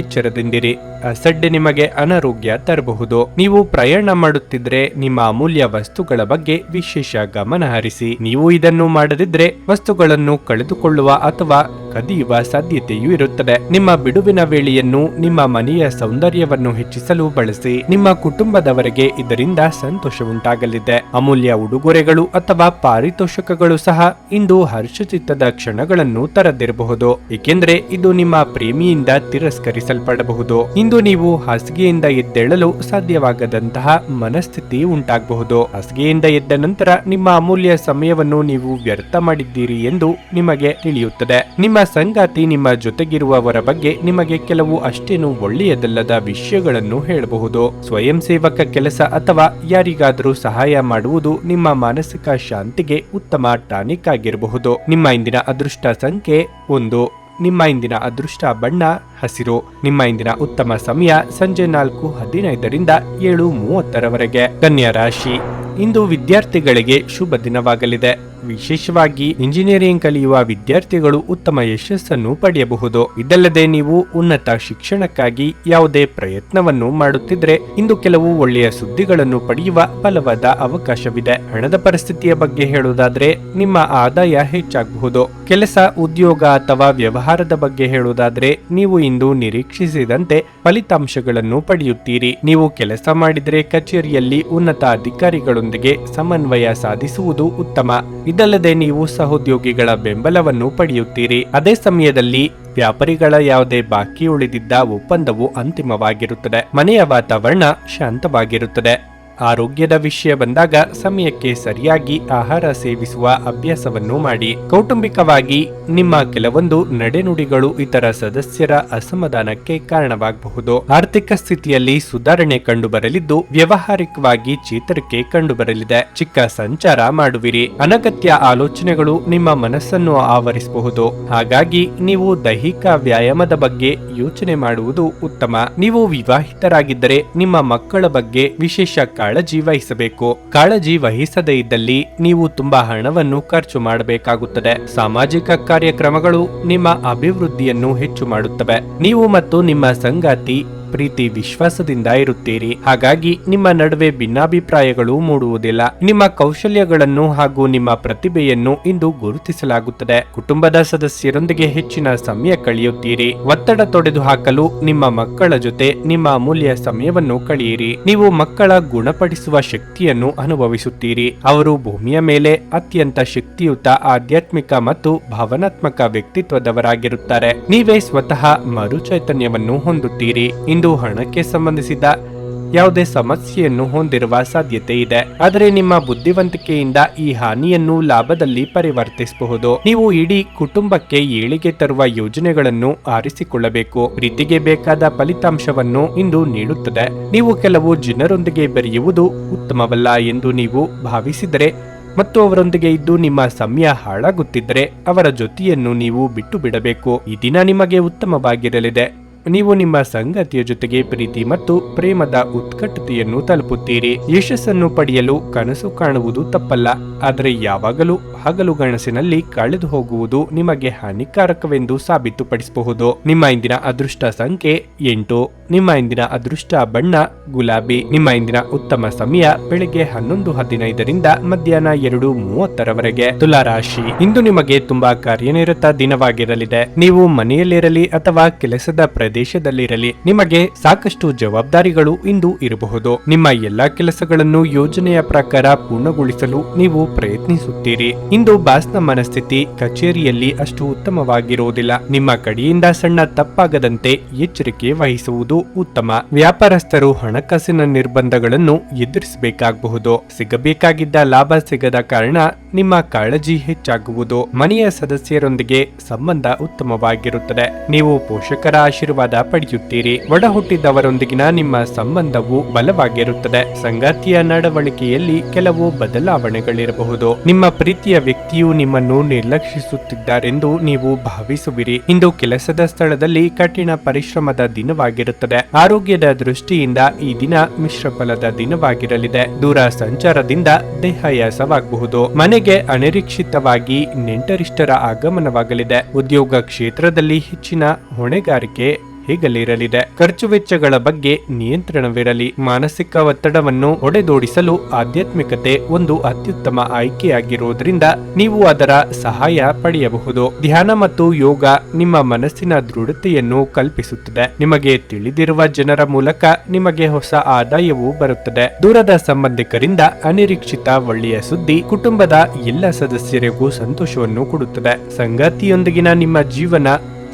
ಎಚ್ಚರದಿಂದಿರಿ. ಅಸಡ್ಡೆ ನಿಮಗೆ ಅನಾರೋಗ್ಯ ತರಬಹುದು. ನೀವು ಪ್ರಯಾಣ ಮಾಡುತ್ತಿದ್ರೆ ನಿಮ್ಮ ಅಮೂಲ್ಯ ವಸ್ತುಗಳ ಬಗ್ಗೆ ವಿಶೇಷ ಗಮನ ಹರಿಸಿ. ನೀವು ಇದನ್ನು ಮಾಡದಿದ್ರೆ ವಸ್ತುಗಳನ್ನು ಕಳೆದುಕೊಳ್ಳುವ ಅಥವಾ ಕದಿಯುವ ಸಾಧ್ಯತೆಯೂ ಇರುತ್ತದೆ. ನಿಮ್ಮ ಬಿಡುವಿನ ವೇಳೆಯನ್ನು ನಿಮ್ಮ ಮನೆಯ ಸೌಂದರ್ಯವನ್ನು ಹೆಚ್ಚಿಸಲು ಬಳಸಿ. ನಿಮ್ಮ ಕುಟುಂಬದವರಿಗೆ ಇದರಿಂದ ಸಂತೋಷ ಉಂಟಾಗಲಿದೆ. ಅಮೂಲ್ಯ ಉಡುಗೊರೆಗಳು ಅಥವಾ ಪಾರಿತೋಷಕಗಳು ಸಹ ಇಂದು ಹರ್ಷಚಿತ್ತದ ಕ್ಷಣಗಳನ್ನು ತರದಿರಬಹುದು, ಏಕೆಂದರೆ ಇದು ನಿಮ್ಮ ಪ್ರೇಮಿಯಿಂದ ತಿರಸ್ಕರಿಸಲ್ಪಡಬಹುದು. ಇಂದು ನೀವು ಹಾಸಿಗೆಯಿಂದ ಎದ್ದೇಳಲು ಸಾಧ್ಯವಾಗದಂತಹ ಮನಸ್ಥಿತಿ ಉಂಟಾಗಬಹುದು. ಹಾಸಿಗೆಯಿಂದ ಎದ್ದ ನಂತರ ನಿಮ್ಮ ಅಮೂಲ್ಯ ಸಮಯವನ್ನು ನೀವು ವ್ಯರ್ಥ ಮಾಡಿದ್ದೀರಿ ಎಂದು ನಿಮಗೆ ತಿಳಿಯುತ್ತದೆ. ನಿಮ್ಮ ಸಂಗಾತಿ ನಿಮ್ಮ ಜೊತೆಗಿರುವವರ ಬಗ್ಗೆ ನಿಮಗೆ ಕೆಲವು ಅಷ್ಟೇನು ಒಳ್ಳೆಯದಲ್ಲದ ವಿಷಯಗಳನ್ನು ಹೇಳಬಹುದು. ಸ್ವಯಂ ಸೇವಕ ಕೆಲಸ ಅಥವಾ ಯಾರಿಗಾದರೂ ಸಹಾಯ ಮಾಡುವುದು ನಿಮ್ಮ ಮಾನಸಿಕ ಶಾಂತಿಗೆ ಉತ್ತಮ ಟಾನಿಕ್ ಆಗಿರಬಹುದು. ನಿಮ್ಮ ಇಂದಿನ ಅದೃಷ್ಟ ಸಂಖ್ಯೆ 1. ನಿಮ್ಮ ಇಂದಿನ ಅದೃಷ್ಟ ಬಣ್ಣ ಹಸಿರು. ನಿಮ್ಮ ಇಂದಿನ ಉತ್ತಮ ಸಮಯ ಸಂಜೆ 4:15 7:30ರವರೆಗೆ. ಕನ್ಯಾ ರಾಶಿ, ಇಂದು ವಿದ್ಯಾರ್ಥಿಗಳಿಗೆ ಶುಭ ದಿನವಾಗಲಿದೆ. ವಿಶೇಷವಾಗಿ ಇಂಜಿನಿಯರಿಂಗ್ ಕಲಿಯುವ ವಿದ್ಯಾರ್ಥಿಗಳು ಉತ್ತಮ ಯಶಸ್ಸನ್ನು ಪಡೆಯಬಹುದು. ಇದಲ್ಲದೆ ನೀವು ಉನ್ನತ ಶಿಕ್ಷಣಕ್ಕಾಗಿ ಯಾವುದೇ ಪ್ರಯತ್ನವನ್ನು ಮಾಡುತ್ತಿದ್ರೆ ಇಂದು ಕೆಲವು ಒಳ್ಳೆಯ ಸುದ್ದಿಗಳನ್ನು ಪಡೆಯುವ ಬಲವಾದ ಅವಕಾಶವಿದೆ. ಹಣದ ಪರಿಸ್ಥಿತಿಯ ಬಗ್ಗೆ ಹೇಳುವುದಾದ್ರೆ ನಿಮ್ಮ ಆದಾಯ ಹೆಚ್ಚಾಗಬಹುದು. ಕೆಲಸ, ಉದ್ಯೋಗ ಅಥವಾ ವ್ಯವಹಾರದ ಬಗ್ಗೆ ಹೇಳುವುದಾದ್ರೆ ನೀವು ಇಂದು ನಿರೀಕ್ಷಿಸಿದಂತೆ ಫಲಿತಾಂಶಗಳನ್ನು ಪಡೆಯುತ್ತೀರಿ. ನೀವು ಕೆಲಸ ಮಾಡಿದರೆ ಕಚೇರಿಯಲ್ಲಿ ಉನ್ನತ ಅಧಿಕಾರಿಗಳೊಂದಿಗೆ ಸಮನ್ವಯ ಸಾಧಿಸುವುದು ಉತ್ತಮ. ಇದಲ್ಲದೆ ನೀವು ಸಹೋದ್ಯೋಗಿಗಳ ಬೆಂಬಲವನ್ನು ಪಡೆಯುತ್ತೀರಿ. ಅದೇ ಸಮಯದಲ್ಲಿ ವ್ಯಾಪಾರಿಗಳ ಯಾವುದೇ ಬಾಕಿ ಉಳಿದಿದ್ದ ಒಪ್ಪಂದವು ಅಂತಿಮವಾಗಿರುತ್ತದೆ. ಮನೆಯ ವಾತಾವರಣ ಶಾಂತವಾಗಿರುತ್ತದೆ. ಆರೋಗ್ಯದ ವಿಷಯ ಬಂದಾಗ ಸಮಯಕ್ಕೆ ಸರಿಯಾಗಿ ಆಹಾರ ಸೇವಿಸುವ ಅಭ್ಯಾಸವನ್ನು ಮಾಡಿ. ಕೌಟುಂಬಿಕವಾಗಿ ನಿಮ್ಮ ಕೆಲವೊಂದು ನಡೆನುಡಿಗಳು ಇತರ ಸದಸ್ಯರ ಅಸಮಾಧಾನಕ್ಕೆ ಕಾರಣವಾಗಬಹುದು. ಆರ್ಥಿಕ ಸ್ಥಿತಿಯಲ್ಲಿ ಸುಧಾರಣೆ ಕಂಡುಬರಲಿದ್ದು ವ್ಯಾವಹಾರಿಕವಾಗಿ ಚೇತರಿಕೆ ಕಂಡುಬರಲಿದೆ. ಚಿಕ್ಕ ಸಂಚಾರ ಮಾಡುವಿರಿ. ಅನಗತ್ಯ ಆಲೋಚನೆಗಳು ನಿಮ್ಮ ಮನಸ್ಸನ್ನು ಆವರಿಸಬಹುದು. ಹಾಗಾಗಿ ನೀವು ದೈಹಿಕ ವ್ಯಾಯಾಮದ ಬಗ್ಗೆ ಯೋಚನೆ ಮಾಡುವುದು ಉತ್ತಮ. ನೀವು ವಿವಾಹಿತರಾಗಿದ್ದರೆ ನಿಮ್ಮ ಮಕ್ಕಳ ಬಗ್ಗೆ ವಿಶೇಷ ಕಾಳಜಿ ವಹಿಸಬೇಕು. ಕಾಳಜಿ ವಹಿಸದೇ ಇದ್ದಲ್ಲಿ ನೀವು ತುಂಬಾ ಹಣವನ್ನು ಖರ್ಚು ಮಾಡಬೇಕಾಗುತ್ತದೆ. ಸಾಮಾಜಿಕ ಕಾರ್ಯಕ್ರಮಗಳು ನಿಮ್ಮ ಅಭಿವೃದ್ಧಿಯನ್ನು ಹೆಚ್ಚು ಮಾಡುತ್ತವೆ. ನೀವು ಮತ್ತು ನಿಮ್ಮ ಸಂಗಾತಿ ಪ್ರೀತಿ ವಿಶ್ವಾಸದಿಂದ ಇರುತ್ತೀರಿ. ಹಾಗಾಗಿ ನಿಮ್ಮ ನಡುವೆ ಭಿನ್ನಾಭಿಪ್ರಾಯಗಳು ಮೂಡುವುದಿಲ್ಲ. ನಿಮ್ಮ ಕೌಶಲ್ಯಗಳನ್ನು ಹಾಗೂ ನಿಮ್ಮ ಪ್ರತಿಭೆಯನ್ನು ಇಂದು ಗುರುತಿಸಲಾಗುತ್ತದೆ. ಕುಟುಂಬದ ಸದಸ್ಯರೊಂದಿಗೆ ಹೆಚ್ಚಿನ ಸಮಯ ಕಳೆಯುತ್ತೀರಿ. ಒತ್ತಡ ತೊಡೆದು ಹಾಕಲು ನಿಮ್ಮ ಮಕ್ಕಳ ಜೊತೆ ನಿಮ್ಮ ಅಮೂಲ್ಯ ಸಮಯವನ್ನು ಕಳೆಯಿರಿ. ನೀವು ಮಕ್ಕಳ ಗುಣಪಡಿಸುವ ಶಕ್ತಿಯನ್ನು ಅನುಭವಿಸುತ್ತೀರಿ. ಅವರು ಭೂಮಿಯ ಮೇಲೆ ಅತ್ಯಂತ ಶಕ್ತಿಯುತ ಆಧ್ಯಾತ್ಮಿಕ ಮತ್ತು ಭಾವನಾತ್ಮಕ ವ್ಯಕ್ತಿತ್ವದವರಾಗಿರುತ್ತಾರೆ. ನೀವೇ ಸ್ವತಃ ಮರುಚೈತನ್ಯವನ್ನು ಹೊಂದುತ್ತೀರಿ. ಇಂದು ಹಣಕ್ಕೆ ಸಂಬಂಧಿಸಿದ ಯಾವುದೇ ಸಮಸ್ಯೆಯನ್ನು ಹೊಂದಿರುವ ಸಾಧ್ಯತೆ ಇದೆ. ಆದರೆ ನಿಮ್ಮ ಬುದ್ಧಿವಂತಿಕೆಯಿಂದ ಈ ಹಾನಿಯನ್ನು ಲಾಭದಲ್ಲಿ ಪರಿವರ್ತಿಸಬಹುದು. ನೀವು ಇಡೀ ಕುಟುಂಬಕ್ಕೆ ಏಳಿಗೆ ತರುವ ಯೋಜನೆಗಳನ್ನು ಆರಿಸಿಕೊಳ್ಳಬೇಕು. ಪ್ರೀತಿಗೆ ಬೇಕಾದ ಫಲಿತಾಂಶವನ್ನು ಇಂದು ನೀಡುತ್ತದೆ. ನೀವು ಕೆಲವು ಜನರೊಂದಿಗೆ ಬೆರೆಯುವುದು ಉತ್ತಮವಲ್ಲ ಎಂದು ನೀವು ಭಾವಿಸಿದರೆ ಮತ್ತು ಅವರೊಂದಿಗೆ ಇದ್ದು ನಿಮ್ಮ ಸಮಯ ಹಾಳಾಗುತ್ತಿದ್ದರೆ ಅವರ ಜೊತೆಯನ್ನು ನೀವು ಬಿಟ್ಟು ಬಿಡಬೇಕು. ಈ ದಿನ ನಿಮಗೆ ಉತ್ತಮವಾಗಿರಲಿದೆ. ನೀವು ನಿಮ್ಮ ಸಂಗಾತಿಯ ಜೊತೆಗೆ ಪ್ರೀತಿ ಮತ್ತು ಪ್ರೇಮದ ಉತ್ಕಟತೆಯನ್ನು ತಲುಪುತ್ತೀರಿ. ಯಶಸ್ಸನ್ನು ಪಡೆಯಲು ಕನಸು ಕಾಣುವುದು ತಪ್ಪಲ್ಲ, ಆದರೆ ಯಾವಾಗಲೂ ಹಗಲುಗನಸಿನಲ್ಲಿ ಕಳೆದು ಹೋಗುವುದು ನಿಮಗೆ ಹಾನಿಕಾರಕವೆಂದು ಸಾಬೀತುಪಡಿಸಬಹುದು. ನಿಮ್ಮ ಇಂದಿನ ಅದೃಷ್ಟ ಸಂಖ್ಯೆ 8. ನಿಮ್ಮ ಇಂದಿನ ಅದೃಷ್ಟ ಬಣ್ಣ ಗುಲಾಬಿ. ನಿಮ್ಮ ಇಂದಿನ ಉತ್ತಮ ಸಮಯ ಬೆಳಿಗ್ಗೆ 11:15 ಮಧ್ಯಾಹ್ನ 2:30 ತುಲಾರಾಶಿ. ಇಂದು ನಿಮಗೆ ತುಂಬಾ ಕಾರ್ಯನಿರತ ದಿನವಾಗಿರಲಿದೆ. ನೀವು ಮನೆಯಲ್ಲಿರಲಿ ಅಥವಾ ಕೆಲಸದ ಪ್ರದೇಶದಲ್ಲಿರಲಿ, ನಿಮಗೆ ಸಾಕಷ್ಟು ಜವಾಬ್ದಾರಿಗಳು ಇಂದು ಇರಬಹುದು. ನಿಮ್ಮ ಎಲ್ಲಾ ಕೆಲಸಗಳನ್ನು ಯೋಜನೆಯ ಪ್ರಕಾರ ಪೂರ್ಣಗೊಳಿಸಲು ನೀವು ಪ್ರಯತ್ನಿಸುತ್ತೀರಿ. ಇಂದು ಬಾಸ್ನ ಮನಸ್ಥಿತಿ ಕಚೇರಿಯಲ್ಲಿ ಅಷ್ಟು ಉತ್ತಮವಾಗಿರುವುದಿಲ್ಲ. ನಿಮ್ಮ ಕಡೆಯಿಂದ ಸಣ್ಣ ತಪ್ಪಾಗದಂತೆ ಎಚ್ಚರಿಕೆ ವಹಿಸುವುದು ಉತ್ತಮ. ವ್ಯಾಪಾರಸ್ಥರು ಹಣಕಾಸಿನ ನಿರ್ಬಂಧಗಳನ್ನು ಎದುರಿಸಬೇಕಾಗಬಹುದು. ಸಿಗಬೇಕಾಗಿದ್ದ ಲಾಭ ಸಿಗದ ಕಾರಣ ನಿಮ್ಮ ಕಾಳಜಿ ಹೆಚ್ಚಾಗುವುದು. ಮನೆಯ ಸದಸ್ಯರೊಂದಿಗೆ ಸಂಬಂಧ ಉತ್ತಮವಾಗಿರುತ್ತದೆ. ನೀವು ಪೋಷಕರ ಆಶೀರ್ವಾದ ಪಡೆಯುತ್ತೀರಿ. ಒಡ ಹುಟ್ಟಿದವರೊಂದಿಗಿನ ನಿಮ್ಮ ಸಂಬಂಧವು ಬಲವಾಗಿರುತ್ತದೆ. ಸಂಗಾತಿಯ ನಡವಳಿಕೆಯಲ್ಲಿ ಕೆಲವು ಬದಲಾವಣೆಗಳಿರಬಹುದು. ನಿಮ್ಮ ಪ್ರೀತಿಯ ವ್ಯಕ್ತಿಯು ನಿಮ್ಮನ್ನು ನಿರ್ಲಕ್ಷಿಸುತ್ತಿದ್ದಾರೆಂದು ನೀವು ಭಾವಿಸುವಿರಿ. ಇಂದು ಕೆಲಸದ ಸ್ಥಳದಲ್ಲಿ ಕಠಿಣ ಪರಿಶ್ರಮದ ದಿನವಾಗಿರುತ್ತದೆ. ಆರೋಗ್ಯದ ದೃಷ್ಟಿಯಿಂದ ಈ ದಿನ ಮಿಶ್ರ ಫಲದ ದಿನವಾಗಿರಲಿದೆ. ದೂರ ಸಂಚಾರದಿಂದ ದೇಹಾಯಾಸವಾಗಬಹುದು. ಮನೆಗೆ ಅನಿರೀಕ್ಷಿತವಾಗಿ ನೆಂಟರಿಷ್ಟರ ಆಗಮನವಾಗಲಿದೆ. ಉದ್ಯೋಗ ಕ್ಷೇತ್ರದಲ್ಲಿ ಹೆಚ್ಚಿನ ಹೊಣೆಗಾರಿಕೆ ಹೇಗಲಿರಲಿದೆ. ಖರ್ಚು ವೆಚ್ಚಗಳ ಬಗ್ಗೆ ನಿಯಂತ್ರಣವಿರಲಿ. ಮಾನಸಿಕ ಒತ್ತಡವನ್ನು ಹೊಡೆದೋಡಿಸಲು ಆಧ್ಯಾತ್ಮಿಕತೆ ಒಂದು ಅತ್ಯುತ್ತಮ ಆಯ್ಕೆಯಾಗಿರುವುದರಿಂದ ನೀವು ಅದರ ಸಹಾಯ ಪಡೆಯಬಹುದು. ಧ್ಯಾನ ಮತ್ತು ಯೋಗ ನಿಮ್ಮ ಮನಸ್ಸಿನ ದೃಢತೆಯನ್ನು ಕಲ್ಪಿಸುತ್ತದೆ. ನಿಮಗೆ ತಿಳಿದಿರುವ ಜನರ ಮೂಲಕ ನಿಮಗೆ ಹೊಸ ಆದಾಯವೂ ಬರುತ್ತದೆ. ದೂರದ ಸಂಬಂಧಿಕರಿಂದ ಅನಿರೀಕ್ಷಿತ ಒಳ್ಳೆಯ ಸುದ್ದಿ ಕುಟುಂಬದ ಎಲ್ಲ ಸದಸ್ಯರಿಗೂ ಸಂತೋಷವನ್ನು ಕೊಡುತ್ತದೆ. ಸಂಗಾತಿಯೊಂದಿಗಿನ ನಿಮ್ಮ ಜೀವನ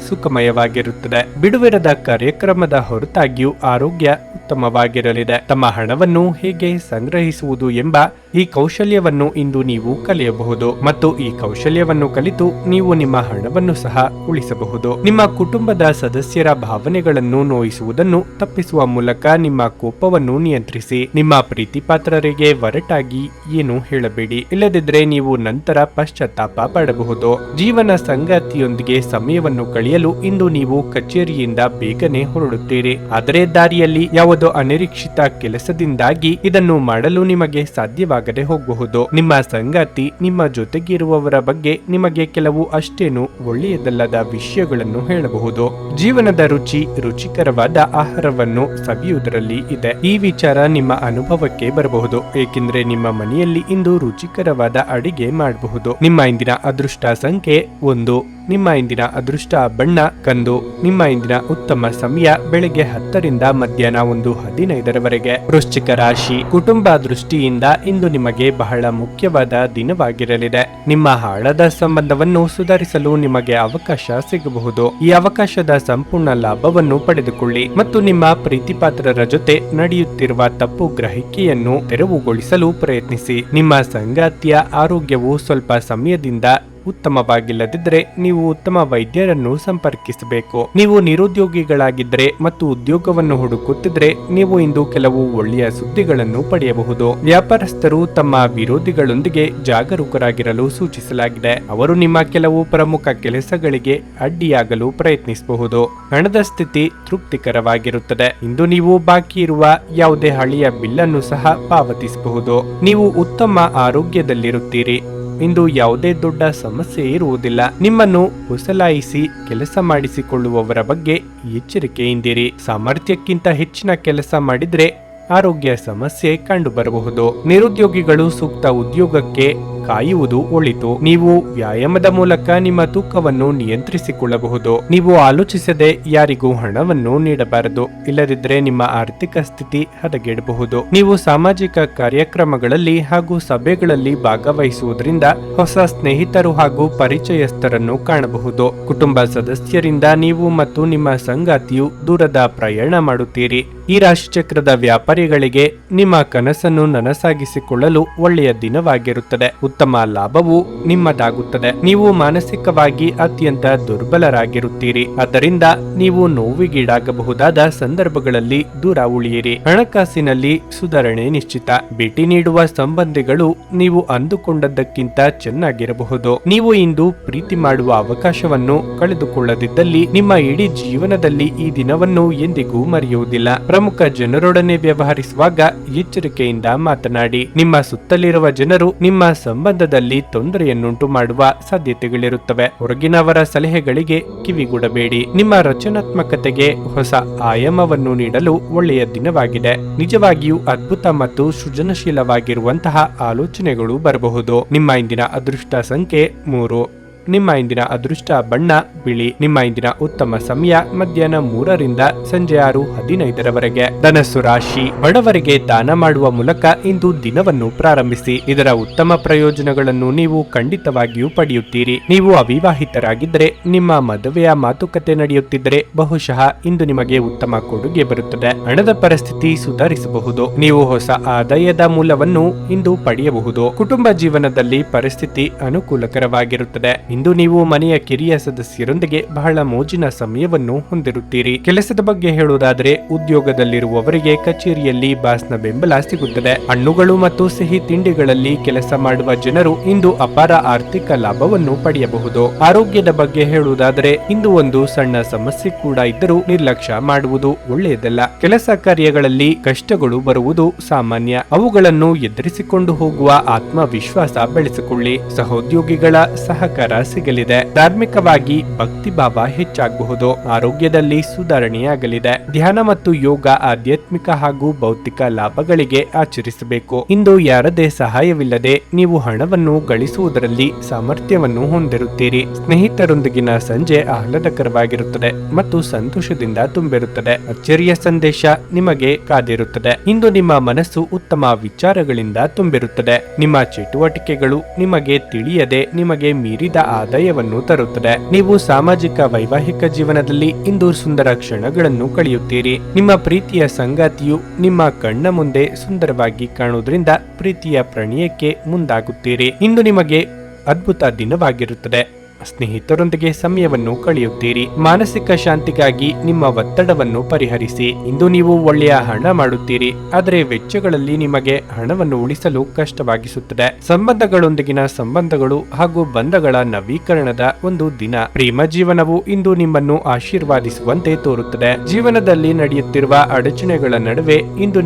ಸುಖಮಯವಾಗಿರುತ್ತದೆ. ಬಿಡುವಿರದ ಕಾರ್ಯಕ್ರಮದ ಹೊರತಾಗಿಯೂ ಆರೋಗ್ಯ ಉತ್ತಮವಾಗಿರಲಿದೆ. ತಮ್ಮ ಹಣವನ್ನು ಹೇಗೆ ಸಂಗ್ರಹಿಸುವುದು ಎಂಬ ಈ ಕೌಶಲ್ಯವನ್ನು ಇಂದು ನೀವು ಕಲಿಯಬಹುದು ಮತ್ತು ಈ ಕೌಶಲ್ಯವನ್ನು ಕಲಿತು ನೀವು ನಿಮ್ಮ ಹಣವನ್ನು ಸಹ ಉಳಿಸಬಹುದು. ನಿಮ್ಮ ಕುಟುಂಬದ ಸದಸ್ಯರ ಭಾವನೆಗಳನ್ನು ನೋಯಿಸುವುದನ್ನು ತಪ್ಪಿಸುವ ಮೂಲಕ ನಿಮ್ಮ ಕೋಪವನ್ನು ನಿಯಂತ್ರಿಸಿ. ನಿಮ್ಮ ಪ್ರೀತಿಪಾತ್ರರಿಗೆ ಒರಟಾಗಿ ಏನು ಹೇಳಬೇಡಿ, ಇಲ್ಲದಿದ್ದರೆ ನೀವು ನಂತರ ಪಶ್ಚಾತ್ತಾಪ ಪಡಬಹುದು. ಜೀವನ ಸಂಗಾತಿಯೊಂದಿಗೆ ಸಮಯವನ್ನು ಕಳೆಯಲು ಇಂದು ನೀವು ಕಚೇರಿಯಿಂದ ಬೇಗನೆ ಹೊರಡುತ್ತೀರಿ. ಆದರೆ ದಾರಿಯಲ್ಲಿ ಯಾವುದೋ ಅನಿರೀಕ್ಷಿತ ಕೆಲಸದಿಂದಾಗಿ ಇದನ್ನು ಮಾಡಲು ನಿಮಗೆ ಸಾಧ್ಯವಾಗದೆ ಹೋಗಬಹುದು. ನಿಮ್ಮ ಸಂಗಾತಿ ನಿಮ್ಮ ಜೊತೆಗಿರುವವರ ಬಗ್ಗೆ ನಿಮಗೆ ಕೆಲವು ಅಷ್ಟೇನು ಒಳ್ಳೆಯದಲ್ಲದ ವಿಷಯಗಳನ್ನು ಹೇಳಬಹುದು. ಜೀವನದ ರುಚಿ ರುಚಿಕರವಾದ ಆಹಾರವನ್ನು ಸವಿಯುವುದರಲ್ಲಿ ಇದೆ. ಈ ವಿಚಾರ ನಿಮ್ಮ ಅನುಭವಕ್ಕೆ ಬರಬಹುದು, ಏಕೆಂದರೆ ನಿಮ್ಮ ಮನೆಯಲ್ಲಿ ಇಂದು ರುಚಿಕರವಾದ ಅಡಿಗೆ ಮಾಡಬಹುದು. ನಿಮ್ಮ ಇಂದಿನ ಅದೃಷ್ಟ ಸಂಖ್ಯೆ 1. ನಿಮ್ಮ ಇಂದಿನ ಅದೃಷ್ಟ ಬಣ್ಣ ಕಂದು. ನಿಮ್ಮ ಇಂದಿನ ಉತ್ತಮ ಸಮಯ ಬೆಳಗ್ಗೆ 10 ಮಧ್ಯಾಹ್ನ 1:15 ವೃಶ್ಚಿಕ ರಾಶಿ. ಕುಟುಂಬ ದೃಷ್ಟಿಯಿಂದ ಇಂದು ನಿಮಗೆ ಬಹಳ ಮುಖ್ಯವಾದ ದಿನವಾಗಿರಲಿದೆ. ನಿಮ್ಮ ಹಾಳಾದ ಸಂಬಂಧವನ್ನು ಸುಧಾರಿಸಲು ನಿಮಗೆ ಅವಕಾಶ ಸಿಗಬಹುದು. ಈ ಅವಕಾಶದ ಸಂಪೂರ್ಣ ಲಾಭವನ್ನು ಪಡೆದುಕೊಳ್ಳಿ ಮತ್ತು ನಿಮ್ಮ ಪ್ರೀತಿಪಾತ್ರರ ಜೊತೆ ನಡೆಯುತ್ತಿರುವ ತಪ್ಪು ಗ್ರಹಿಕೆಯನ್ನು ತೆರವುಗೊಳಿಸಲು ಪ್ರಯತ್ನಿಸಿ. ನಿಮ್ಮ ಸಂಗಾತಿಯ ಆರೋಗ್ಯವು ಸ್ವಲ್ಪ ಸಮಯದಿಂದ ಉತ್ತಮವಾಗಿಲ್ಲದಿದ್ದರೆ ನೀವು ಉತ್ತಮ ವೈದ್ಯರನ್ನು ಸಂಪರ್ಕಿಸಬೇಕು. ನೀವು ನಿರುದ್ಯೋಗಿಗಳಾಗಿದ್ದರೆ ಮತ್ತು ಉದ್ಯೋಗವನ್ನು ಹುಡುಕುತ್ತಿದ್ರೆ ನೀವು ಇಂದು ಕೆಲವು ಒಳ್ಳೆಯ ಸುದ್ದಿಗಳನ್ನು ಪಡೆಯಬಹುದು. ವ್ಯಾಪಾರಸ್ಥರು ತಮ್ಮ ವಿರೋಧಿಗಳೊಂದಿಗೆ ಜಾಗರೂಕರಾಗಿರಲು ಸೂಚಿಸಲಾಗಿದೆ. ಅವರು ನಿಮ್ಮ ಕೆಲವು ಪ್ರಮುಖ ಕೆಲಸಗಳಿಗೆ ಅಡ್ಡಿಯಾಗಲು ಪ್ರಯತ್ನಿಸಬಹುದು. ಹಣದ ಸ್ಥಿತಿ ತೃಪ್ತಿಕರವಾಗಿರುತ್ತದೆ. ಇಂದು ನೀವು ಬಾಕಿ ಇರುವ ಯಾವುದೇ ಹಳೆಯ ಬಿಲ್ಲನ್ನು ಸಹ ಪಾವತಿಸಬಹುದು. ನೀವು ಉತ್ತಮ ಆರೋಗ್ಯದಲ್ಲಿರುತ್ತೀರಿ. ಇಂದು ಯಾವುದೇ ದೊಡ್ಡ ಸಮಸ್ಯೆ ಇರುವುದಿಲ್ಲ. ನಿಮ್ಮನ್ನು ಹೊಸಲಾಯಿಸಿ ಕೆಲಸ ಮಾಡಿಸಿಕೊಳ್ಳುವವರ ಬಗ್ಗೆ ಎಚ್ಚರಿಕೆಯಿಂದಿರಿ. ಸಾಮರ್ಥ್ಯಕ್ಕಿಂತ ಹೆಚ್ಚಿನ ಕೆಲಸ ಮಾಡಿದ್ರೆ ಆರೋಗ್ಯ ಸಮಸ್ಯೆ ಕಂಡುಬರಬಹುದು. ನಿರುದ್ಯೋಗಿಗಳು ಸೂಕ್ತ ಉದ್ಯೋಗಕ್ಕೆ ಕಾಯುವುದು ಒಳಿತು. ನೀವು ವ್ಯಾಯಾಮದ ಮೂಲಕ ನಿಮ್ಮ ತೂಕವನ್ನು ನಿಯಂತ್ರಿಸಿಕೊಳ್ಳಬಹುದು. ನೀವು ಆಲೋಚಿಸದೆ ಯಾರಿಗೂ ಹಣವನ್ನು ನೀಡಬಾರದು, ಇಲ್ಲದಿದ್ದರೆ ನಿಮ್ಮ ಆರ್ಥಿಕ ಸ್ಥಿತಿ ಹದಗೆಡಬಹುದು. ನೀವು ಸಾಮಾಜಿಕ ಕಾರ್ಯಕ್ರಮಗಳಲ್ಲಿ ಹಾಗೂ ಸಭೆಗಳಲ್ಲಿ ಭಾಗವಹಿಸುವುದರಿಂದ ಹೊಸ ಸ್ನೇಹಿತರು ಹಾಗೂ ಪರಿಚಯಸ್ಥರನ್ನು ಕಾಣಬಹುದು. ಕುಟುಂಬ ಸದಸ್ಯರಿಂದ ನೀವು ಮತ್ತು ನಿಮ್ಮ ಸಂಗಾತಿಯು ದೂರದ ಪ್ರಯಾಣ ಮಾಡುತ್ತೀರಿ. ಈ ರಾಶಿಚಕ್ರದ ವ್ಯಾಪಾರಿಗಳಿಗೆ ನಿಮ್ಮ ಕನಸನ್ನು ನನಸಾಗಿಸಿಕೊಳ್ಳಲು ಒಳ್ಳೆಯ ದಿನವಾಗಿರುತ್ತದೆ. ಉತ್ತಮ ಲಾಭವು ನಿಮ್ಮದಾಗುತ್ತದೆ. ನೀವು ಮಾನಸಿಕವಾಗಿ ಅತ್ಯಂತ ದುರ್ಬಲರಾಗಿರುತ್ತೀರಿ. ಆದ್ದರಿಂದ ನೀವು ನೋವಿಗೀಡಾಗಬಹುದಾದ ಸಂದರ್ಭಗಳಲ್ಲಿ ದೂರ ಉಳಿಯಿರಿ. ಹಣಕಾಸಿನಲ್ಲಿ ಸುಧಾರಣೆ ನಿಶ್ಚಿತ. ಭೇಟಿ ನೀಡುವ ಸಂಬಂಧಿಗಳು ನೀವು ಅಂದುಕೊಂಡದ್ದಕ್ಕಿಂತ ಚೆನ್ನಾಗಿರಬಹುದು. ನೀವು ಇಂದು ಪ್ರೀತಿ ಮಾಡುವ ಅವಕಾಶವನ್ನು ಕಳೆದುಕೊಳ್ಳದಿದ್ದಲ್ಲಿ ನಿಮ್ಮ ಇಡೀ ಜೀವನದಲ್ಲಿ ಈ ದಿನವನ್ನು ಎಂದಿಗೂ ಮರೆಯುವುದಿಲ್ಲ. ಪ್ರಮುಖ ಜನರೊಡನೆ ವ್ಯವಹರಿಸುವಾಗ ಎಚ್ಚರಿಕೆಯಿಂದ ಮಾತನಾಡಿ. ನಿಮ್ಮ ಸುತ್ತಲಿರುವ ಜನರು ನಿಮ್ಮ ಸಂಬಂಧದಲ್ಲಿ ತೊಂದರೆಯನ್ನುಂಟು ಮಾಡುವ ಸಾಧ್ಯತೆಗಳಿರುತ್ತವೆ. ಹೊರಗಿನವರ ಸಲಹೆಗಳಿಗೆ ಕಿವಿಗೂಡಬೇಡಿ. ನಿಮ್ಮ ರಚನಾತ್ಮಕತೆಗೆ ಹೊಸ ಆಯಾಮವನ್ನು ನೀಡಲು ಒಳ್ಳೆಯ ದಿನವಾಗಿದೆ. ನಿಜವಾಗಿಯೂ ಅದ್ಭುತ ಮತ್ತು ಸೃಜನಶೀಲವಾಗಿರುವಂತಹ ಆಲೋಚನೆಗಳು ಬರಬಹುದು. ನಿಮ್ಮ ಇಂದಿನ ಅದೃಷ್ಟ ಸಂಖ್ಯೆ 3. ನಿಮ್ಮ ಇಂದಿನ ಅದೃಷ್ಟ ಬಣ್ಣ ಬಿಳಿ. ನಿಮ್ಮ ಇಂದಿನ ಉತ್ತಮ ಸಮಯ ಮಧ್ಯಾಹ್ನ 3 ರಿಂದ ಸಂಜೆ 6:15 ಧನಸ್ಸು ರಾಶಿ. ಬಡವರಿಗೆ ದಾನ ಮಾಡುವ ಮೂಲಕ ಇಂದು ದಿನವನ್ನು ಪ್ರಾರಂಭಿಸಿ. ಇದರ ಉತ್ತಮ ಪ್ರಯೋಜನಗಳನ್ನು ನೀವು ಖಂಡಿತವಾಗಿಯೂ ಪಡೆಯುತ್ತೀರಿ. ನೀವು ಅವಿವಾಹಿತರಾಗಿದ್ದರೆ ನಿಮ್ಮ ಮದುವೆಯ ಮಾತುಕತೆ ನಡೆಯುತ್ತಿದ್ದರೆ ಬಹುಶಃ ಇಂದು ನಿಮಗೆ ಉತ್ತಮ ಕೊಡುಗೆ ಬರುತ್ತದೆ. ಹಣದ ಪರಿಸ್ಥಿತಿ ಸುಧಾರಿಸಬಹುದು. ನೀವು ಹೊಸ ಆದಾಯದ ಮೂಲವನ್ನು ಇಂದು ಪಡೆಯಬಹುದು. ಕುಟುಂಬ ಜೀವನದಲ್ಲಿ ಪರಿಸ್ಥಿತಿ ಅನುಕೂಲಕರವಾಗಿರುತ್ತದೆ. ಇಂದು ನೀವು ಮನೆಯ ಕಿರಿಯ ಸದಸ್ಯರೊಂದಿಗೆ ಬಹಳ ಮೋಜಿನ ಸಮಯವನ್ನು ಹೊಂದಿರುತ್ತೀರಿ. ಕೆಲಸದ ಬಗ್ಗೆ ಹೇಳುವುದಾದರೆ ಉದ್ಯೋಗದಲ್ಲಿರುವವರಿಗೆ ಕಚೇರಿಯಲ್ಲಿ ಬಾಸ್ನ ಬೆಂಬಲ ಸಿಗುತ್ತದೆ. ಹಣ್ಣುಗಳು ಮತ್ತು ಸಿಹಿ ತಿಂಡಿಗಳಲ್ಲಿ ಕೆಲಸ ಮಾಡುವ ಜನರು ಇಂದು ಅಪಾರ ಆರ್ಥಿಕ ಲಾಭವನ್ನು ಪಡೆಯಬಹುದು. ಆರೋಗ್ಯದ ಬಗ್ಗೆ ಹೇಳುವುದಾದರೆ ಇಂದು ಒಂದು ಸಣ್ಣ ಸಮಸ್ಯೆ ಕೂಡ ಇದ್ದರೂ ನಿರ್ಲಕ್ಷ್ಯ ಮಾಡುವುದು ಒಳ್ಳೆಯದಲ್ಲ. ಕೆಲಸ ಕಾರ್ಯಗಳಲ್ಲಿ ಕಷ್ಟಗಳು ಬರುವುದು ಸಾಮಾನ್ಯ. ಅವುಗಳನ್ನು ಎದುರಿಸಿಕೊಂಡು ಹೋಗುವ ಆತ್ಮವಿಶ್ವಾಸ ಬೆಳೆಸಿಕೊಳ್ಳಿ. ಸಹೋದ್ಯೋಗಿಗಳ ಸಹಕಾರ ಸಿಗಲಿದೆ. ಧಾರ್ಮಿಕವಾಗಿ ಭಕ್ತಿಭಾವ ಹೆಚ್ಚಾಗಬಹುದು. ಆರೋಗ್ಯದಲ್ಲಿ ಸುಧಾರಣೆಯಾಗಲಿದೆ. ಧ್ಯಾನ ಮತ್ತು ಯೋಗ ಆಧ್ಯಾತ್ಮಿಕ ಹಾಗೂ ಭೌತಿಕ ಲಾಭಗಳಿಗೆ ಆಚರಿಸಬೇಕು. ಇಂದು ಯಾರದೇ ಸಹಾಯವಿಲ್ಲದೆ ನೀವು ಹಣವನ್ನು ಗಳಿಸುವುದರಲ್ಲಿ ಸಾಮರ್ಥ್ಯವನ್ನು ಹೊಂದಿರುತ್ತೀರಿ. ಸ್ನೇಹಿತರೊಂದಿಗಿನ ಸಂಜೆ ಆಹ್ಲಾದಕರವಾಗಿರುತ್ತದೆ ಮತ್ತು ಸಂತೋಷದಿಂದ ತುಂಬಿರುತ್ತದೆ. ಅಚ್ಚರಿಯ ಸಂದೇಶ ನಿಮಗೆ ಕಾದಿರುತ್ತದೆ. ಇಂದು ನಿಮ್ಮ ಮನಸ್ಸು ಉತ್ತಮ ವಿಚಾರಗಳಿಂದ ತುಂಬಿರುತ್ತದೆ. ನಿಮ್ಮ ಚಟುವಟಿಕೆಗಳು ನಿಮಗೆ ತಿಳಿಯದೆ ನಿಮಗೆ ಮೀರಿದ ಆದಾಯವನ್ನು ತರುತ್ತದೆ. ನೀವು ಸಾಮಾಜಿಕ ವೈವಾಹಿಕ ಜೀವನದಲ್ಲಿ ಇಂದು ಸುಂದರ ಕ್ಷಣಗಳನ್ನು ಕಳೆಯುತ್ತೀರಿ. ನಿಮ್ಮ ಪ್ರೀತಿಯ ಸಂಗಾತಿಯು ನಿಮ್ಮ ಕಣ್ಣ ಮುಂದೆ ಸುಂದರವಾಗಿ ಕಾಣುವುದರಿಂದ ಪ್ರೀತಿಯ ಪ್ರಣಯಕ್ಕೆ ಮುಂದಾಗುತ್ತೀರಿ. ಇಂದು ನಿಮಗೆ ಅದ್ಭುತ ದಿನವಾಗಿರುತ್ತದೆ. ಸ್ನೇಹಿತರೊಂದಿಗೆ ಸಮಯವನ್ನು ಕಳೆಯುತ್ತೀರಿ. ಮಾನಸಿಕ ಶಾಂತಿಗಾಗಿ ನಿಮ್ಮ ಒತ್ತಡವನ್ನು ಪರಿಹರಿಸಿ. ಇಂದು ನೀವು ಒಳ್ಳೆಯ ಹಣ ಮಾಡುತ್ತೀರಿ, ಆದರೆ ವೆಚ್ಚಗಳಲ್ಲಿ ನಿಮಗೆ ಹಣವನ್ನು ಉಳಿಸಲು ಕಷ್ಟವಾಗಿಸುತ್ತದೆ. ಸಂಬಂಧಗಳೊಂದಿಗಿನ ಸಂಬಂಧಗಳು ಹಾಗೂ ಬಂಧಗಳ ನವೀಕರಣದ ಒಂದು ದಿನ. ಪ್ರೇಮ ಜೀವನವು ಇಂದು ನಿಮ್ಮನ್ನು ಆಶೀರ್ವಾದಿಸುವಂತೆ ತೋರುತ್ತದೆ. ಜೀವನದಲ್ಲಿ ನಡೆಯುತ್ತಿರುವ ಅಡಚಣೆಗಳ ನಡುವೆ ಇಂದು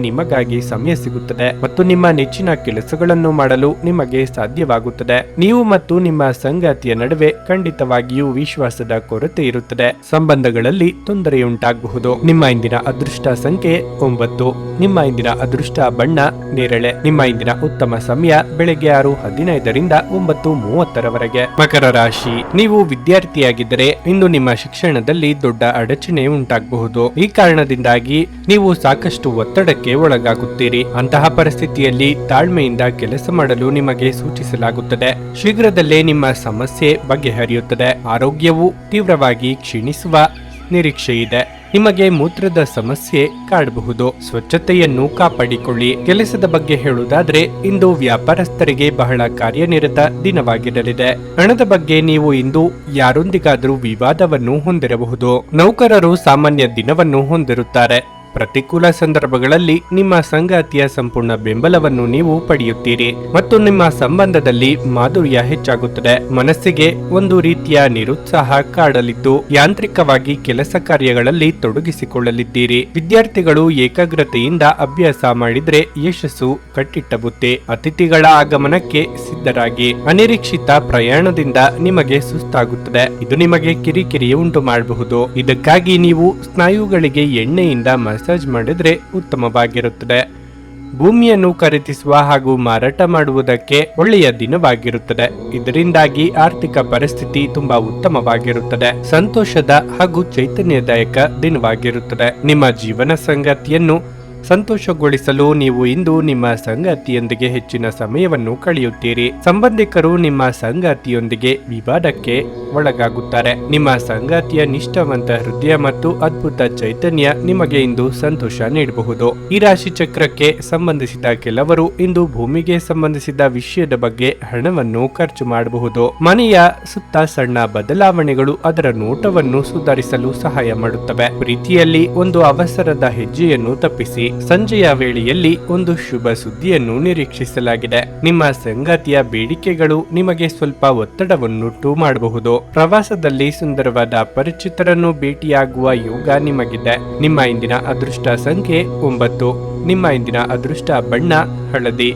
ನಿಮಗಾಗಿ ಸಮಯ ಸಿಗುತ್ತದೆ ಮತ್ತು ನಿಮ್ಮ ನೆಚ್ಚಿನ ಕೆಲಸಗಳನ್ನು ಮಾಡಲು ನಿಮಗೆ ಸಾಧ್ಯವಾಗುತ್ತದೆ. ನೀವು ಮತ್ತು ನಿಮ್ಮ ಸಂಗಾತಿಯ ನಡುವೆ ಖಂಡಿತವಾಗಿಯೂ ವಿಶ್ವಾಸದ ಕೊರತೆ ಇರುತ್ತದೆ. ಸಂಬಂಧಗಳಲ್ಲಿ ತೊಂದರೆಯುಂಟಾಗಬಹುದು. ನಿಮ್ಮ ಇಂದಿನ ಅದೃಷ್ಟ ಸಂಖ್ಯೆ 9. ನಿಮ್ಮ ಇಂದಿನ ಅದೃಷ್ಟ ಬಣ್ಣ ನೇರಳೆ. ನಿಮ್ಮ ಇಂದಿನ ಉತ್ತಮ ಸಮಯ ಬೆಳಗ್ಗೆ 6:15 ರಿಂದ 9:30 ಮಕರ ರಾಶಿ. ನೀವು ವಿದ್ಯಾರ್ಥಿಯಾಗಿದ್ದರೆ ಇಂದು ನಿಮ್ಮ ಶಿಕ್ಷಣದಲ್ಲಿ ದೊಡ್ಡ ಅಡಚಣೆ ಉಂಟಾಗಬಹುದು. ಈ ಕಾರಣದಿಂದಾಗಿ ನೀವು ಸಾಕಷ್ಟು ಒತ್ತಡಕ್ಕೆ ಒಳಗಾಗುತ್ತೀರಿ. ಅಂತಹ ಪರಿಸ್ಥಿತಿಯಲ್ಲಿ ತಾಳ್ಮೆಯಿಂದ ಕೆಲಸ ಮಾಡಲು ನಿಮಗೆ ಸೂಚಿಸಲಾಗುತ್ತದೆ. ಶೀಘ್ರದಲ್ಲೇ ನಿಮ್ಮ ಸಮಸ್ಯೆ ಬಗೆಹರಿಯುತ್ತದೆ. ಆರೋಗ್ಯವು ತೀವ್ರವಾಗಿ ಕ್ಷೀಣಿಸುವ ನಿರೀಕ್ಷೆ ಇದೆ. ನಿಮಗೆ ಮೂತ್ರದ ಸಮಸ್ಯೆ ಕಾಡಬಹುದು. ಸ್ವಚ್ಛತೆಯನ್ನು ಕಾಪಾಡಿಕೊಳ್ಳಿ. ಕೆಲಸದ ಬಗ್ಗೆ ಹೇಳುವುದಾದ್ರೆ ಇಂದು ವ್ಯಾಪಾರಸ್ಥರಿಗೆ ಬಹಳ ಕಾರ್ಯನಿರತ ದಿನವಾಗಿರಲಿದೆ. ಹಣದ ಬಗ್ಗೆ ನೀವು ಇಂದು ಯಾರೊಂದಿಗಾದರೂ ವಿವಾದವನ್ನು ಹೊಂದಿರಬಹುದು. ನೌಕರರು ಸಾಮಾನ್ಯ ದಿನವನ್ನು ಹೊಂದಿರುತ್ತಾರೆ. ಪ್ರತಿಕೂಲ ಸಂದರ್ಭಗಳಲ್ಲಿ ನಿಮ್ಮ ಸಂಗಾತಿಯ ಸಂಪೂರ್ಣ ಬೆಂಬಲವನ್ನು ನೀವು ಪಡೆಯುತ್ತೀರಿ ಮತ್ತು ನಿಮ್ಮ ಸಂಬಂಧದಲ್ಲಿ ಮಾಧುರ್ಯ ಹೆಚ್ಚಾಗುತ್ತದೆ. ಮನಸ್ಸಿಗೆ ಒಂದು ರೀತಿಯ ನಿರುತ್ಸಾಹ ಕಾಡಲಿದ್ದು ಯಾಂತ್ರಿಕವಾಗಿ ಕೆಲಸ ಕಾರ್ಯಗಳಲ್ಲಿ ತೊಡಗಿಸಿಕೊಳ್ಳಲಿದ್ದೀರಿ. ವಿದ್ಯಾರ್ಥಿಗಳು ಏಕಾಗ್ರತೆಯಿಂದ ಅಭ್ಯಾಸ ಮಾಡಿದ್ರೆ ಯಶಸ್ಸು ಕಟ್ಟಿಟ್ಟ ಬುತ್ತಿ. ಅತಿಥಿಗಳ ಆಗಮನಕ್ಕೆ ಸಿದ್ಧರಾಗಿ. ಅನಿರೀಕ್ಷಿತ ಪ್ರಯಾಣದಿಂದ ನಿಮಗೆ ಸುಸ್ತಾಗುತ್ತದೆ. ಇದು ನಿಮಗೆ ಕಿರಿಕಿರಿ ಉಂಟು ಮಾಡಬಹುದು. ಇದಕ್ಕಾಗಿ ನೀವು ಸ್ನಾಯುಗಳಿಗೆ ಎಣ್ಣೆಯಿಂದ ಮಸಾಜ್ ಮಾಡಿದ್ರೆ ಉತ್ತಮವಾಗಿರುತ್ತದೆ. ಭೂಮಿಯನ್ನು ಖರೀದಿಸುವ ಹಾಗೂ ಮಾರಾಟ ಮಾಡುವುದಕ್ಕೆ ಒಳ್ಳೆಯ ದಿನವಾಗಿರುತ್ತದೆ. ಇದರಿಂದಾಗಿ ಆರ್ಥಿಕ ಪರಿಸ್ಥಿತಿ ತುಂಬಾ ಉತ್ತಮವಾಗಿರುತ್ತದೆ. ಸಂತೋಷದ ಹಾಗೂ ಚೈತನ್ಯದಾಯಕ ದಿನವಾಗಿರುತ್ತದೆ. ನಿಮ್ಮ ಜೀವನ ಸಂಗಾತಿಯನ್ನು ಸಂತೋಷಗೊಳಿಸಲು ನೀವು ಇಂದು ನಿಮ್ಮ ಸಂಗಾತಿಯೊಂದಿಗೆ ಹೆಚ್ಚಿನ ಸಮಯವನ್ನು ಕಳೆಯುತ್ತೀರಿ. ಸಂಬಂಧಿಕರು ನಿಮ್ಮ ಸಂಗಾತಿಯೊಂದಿಗೆ ವಿವಾದಕ್ಕೆ ಒಳಗಾಗುತ್ತಾರೆ. ನಿಮ್ಮ ಸಂಗಾತಿಯ ನಿಷ್ಠಾವಂತ ಹೃದಯ ಮತ್ತು ಅದ್ಭುತ ಚೈತನ್ಯ ನಿಮಗೆ ಇಂದು ಸಂತೋಷ ನೀಡಬಹುದು. ಈ ರಾಶಿ ಚಕ್ರಕ್ಕೆ ಸಂಬಂಧಿಸಿದ ಕೆಲವರು ಇಂದು ಭೂಮಿಗೆ ಸಂಬಂಧಿಸಿದ ವಿಷಯದ ಬಗ್ಗೆ ಹಣವನ್ನು ಖರ್ಚು ಮಾಡಬಹುದು. ಮನೆಯ ಸುತ್ತ ಸಣ್ಣ ಬದಲಾವಣೆಗಳು ಅದರ ನೋಟವನ್ನು ಸುಧಾರಿಸಲು ಸಹಾಯ ಮಾಡುತ್ತವೆ. ಪ್ರೀತಿಯಲ್ಲಿ ಒಂದು ಅವಸರದ ಹೆಜ್ಜೆಯನ್ನು ತಪ್ಪಿಸಿ. ಸಂಜೆಯ ವೇಳೆಯಲ್ಲಿ ಒಂದು ಶುಭ ಸುದ್ದಿಯನ್ನು ನಿರೀಕ್ಷಿಸಲಾಗಿದೆ. ನಿಮ್ಮ ಸಂಗಾತಿಯ ಬೇಡಿಕೆಗಳು ನಿಮಗೆ ಸ್ವಲ್ಪ ಒತ್ತಡವನ್ನುಂಟು ಮಾಡಬಹುದು. ಪ್ರವಾಸದಲ್ಲಿ ಸುಂದರವಾದ ಪರಿಚಿತರನ್ನು ಭೇಟಿಯಾಗುವ ಯೋಗ ನಿಮಗಿದೆ. ನಿಮ್ಮ ಇಂದಿನ ಅದೃಷ್ಟ ಸಂಖ್ಯೆ 9. ನಿಮ್ಮ ಇಂದಿನ ಅದೃಷ್ಟ ಬಣ್ಣ ಹಳದಿ.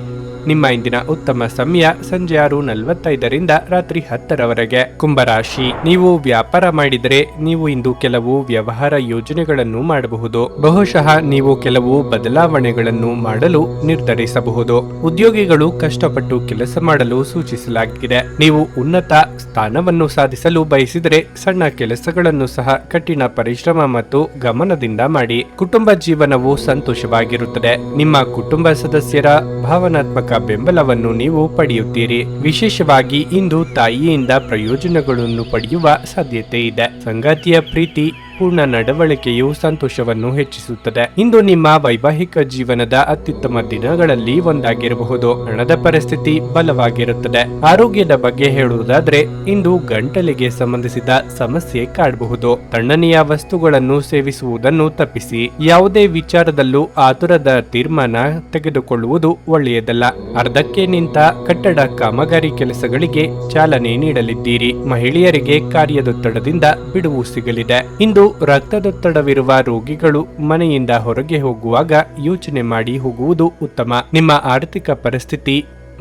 ನಿಮ್ಮ ಇಂದಿನ ಉತ್ತಮ ಸಮಯ ಸಂಜೆ 6:45 ರಾತ್ರಿ 10 ಕುಂಭರಾಶಿ. ನೀವು ವ್ಯಾಪಾರ ಮಾಡಿದರೆ ನೀವು ಇಂದು ಕೆಲವು ವ್ಯವಹಾರ ಯೋಜನೆಗಳನ್ನು ಮಾಡಬಹುದು. ಬಹುಶಃ ನೀವು ಕೆಲವು ಬದಲಾವಣೆಗಳನ್ನು ಮಾಡಲು ನಿರ್ಧರಿಸಬಹುದು. ಉದ್ಯೋಗಿಗಳು ಕಷ್ಟಪಟ್ಟು ಕೆಲಸ ಮಾಡಲು ಸೂಚಿಸಲಾಗಿದೆ. ನೀವು ಉನ್ನತ ಸ್ಥಾನವನ್ನು ಸಾಧಿಸಲು ಬಯಸಿದರೆ ಸಣ್ಣ ಕೆಲಸಗಳನ್ನು ಸಹ ಕಠಿಣ ಪರಿಶ್ರಮ ಮತ್ತು ಗಮನದಿಂದ ಮಾಡಿ. ಕುಟುಂಬ ಜೀವನವು ಸಂತೋಷವಾಗಿರುತ್ತದೆ. ನಿಮ್ಮ ಕುಟುಂಬ ಸದಸ್ಯರ ಭಾವನಾತ್ಮಕ ಬೆಂಬಲವನ್ನು ನೀವು ಪಡೆಯುತ್ತೀರಿ. ವಿಶೇಷವಾಗಿ ಇಂದು ತಾಯಿಯಿಂದ ಪ್ರಯೋಜನಗಳನ್ನು ಪಡೆಯುವ ಸಾಧ್ಯತೆ ಇದೆ. ಸಂಗಾತಿಯ ಪ್ರೀತಿ ಪೂರ್ಣ ನಡವಳಿಕೆಯು ಸಂತೋಷವನ್ನು ಹೆಚ್ಚಿಸುತ್ತದೆ. ಇಂದು ನಿಮ್ಮ ವೈವಾಹಿಕ ಜೀವನದ ಅತ್ಯುತ್ತಮ ದಿನಗಳಲ್ಲಿ ಒಂದಾಗಿರಬಹುದು. ಹಣದ ಪರಿಸ್ಥಿತಿ ಬಲವಾಗಿರುತ್ತದೆ. ಆರೋಗ್ಯದ ಬಗ್ಗೆ ಹೇಳುವುದಾದ್ರೆ ಇಂದು ಗಂಟಲಿಗೆ ಸಂಬಂಧಿಸಿದ ಸಮಸ್ಯೆ ಕಾಡಬಹುದು. ತಣ್ಣನೆಯ ವಸ್ತುಗಳನ್ನು ಸೇವಿಸುವುದನ್ನು ತಪ್ಪಿಸಿ. ಯಾವುದೇ ವಿಚಾರದಲ್ಲೂ ಆತುರದ ತೀರ್ಮಾನ ತೆಗೆದುಕೊಳ್ಳುವುದು ಒಳ್ಳೆಯದಲ್ಲ. ಅರ್ಧಕ್ಕೆ ನಿಂತ ಕಟ್ಟಡ ಕಾಮಗಾರಿ ಕೆಲಸಗಳಿಗೆ ಚಾಲನೆ ನೀಡಲಿದ್ದೀರಿ. ಮಹಿಳೆಯರಿಗೆ ಕಾರ್ಯದೊತ್ತಡದಿಂದ ಬಿಡುವು ಸಿಗಲಿದೆ. ಇಂದು ರಕ್ತದೊತ್ತಡವಿರುವ ರೋಗಿಗಳು ಮನೆಯಿಂದ ಹೊರಗೆ ಹೋಗುವಾಗ ಯೋಚನೆ ಮಾಡಿ ಹೋಗುವುದು ಉತ್ತಮ. ನಿಮ್ಮ ಆರ್ಥಿಕ ಪರಿಸ್ಥಿತಿ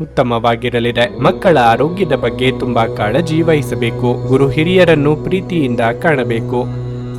ಉತ್ತಮವಾಗಿರಲಿದೆ. ಮಕ್ಕಳ ಆರೋಗ್ಯದ ಬಗ್ಗೆ ತುಂಬಾ ಕಾಳಜಿ ವಹಿಸಬೇಕು. ಗುರು ಹಿರಿಯರನ್ನು ಪ್ರೀತಿಯಿಂದ ಕಾಣಬೇಕು.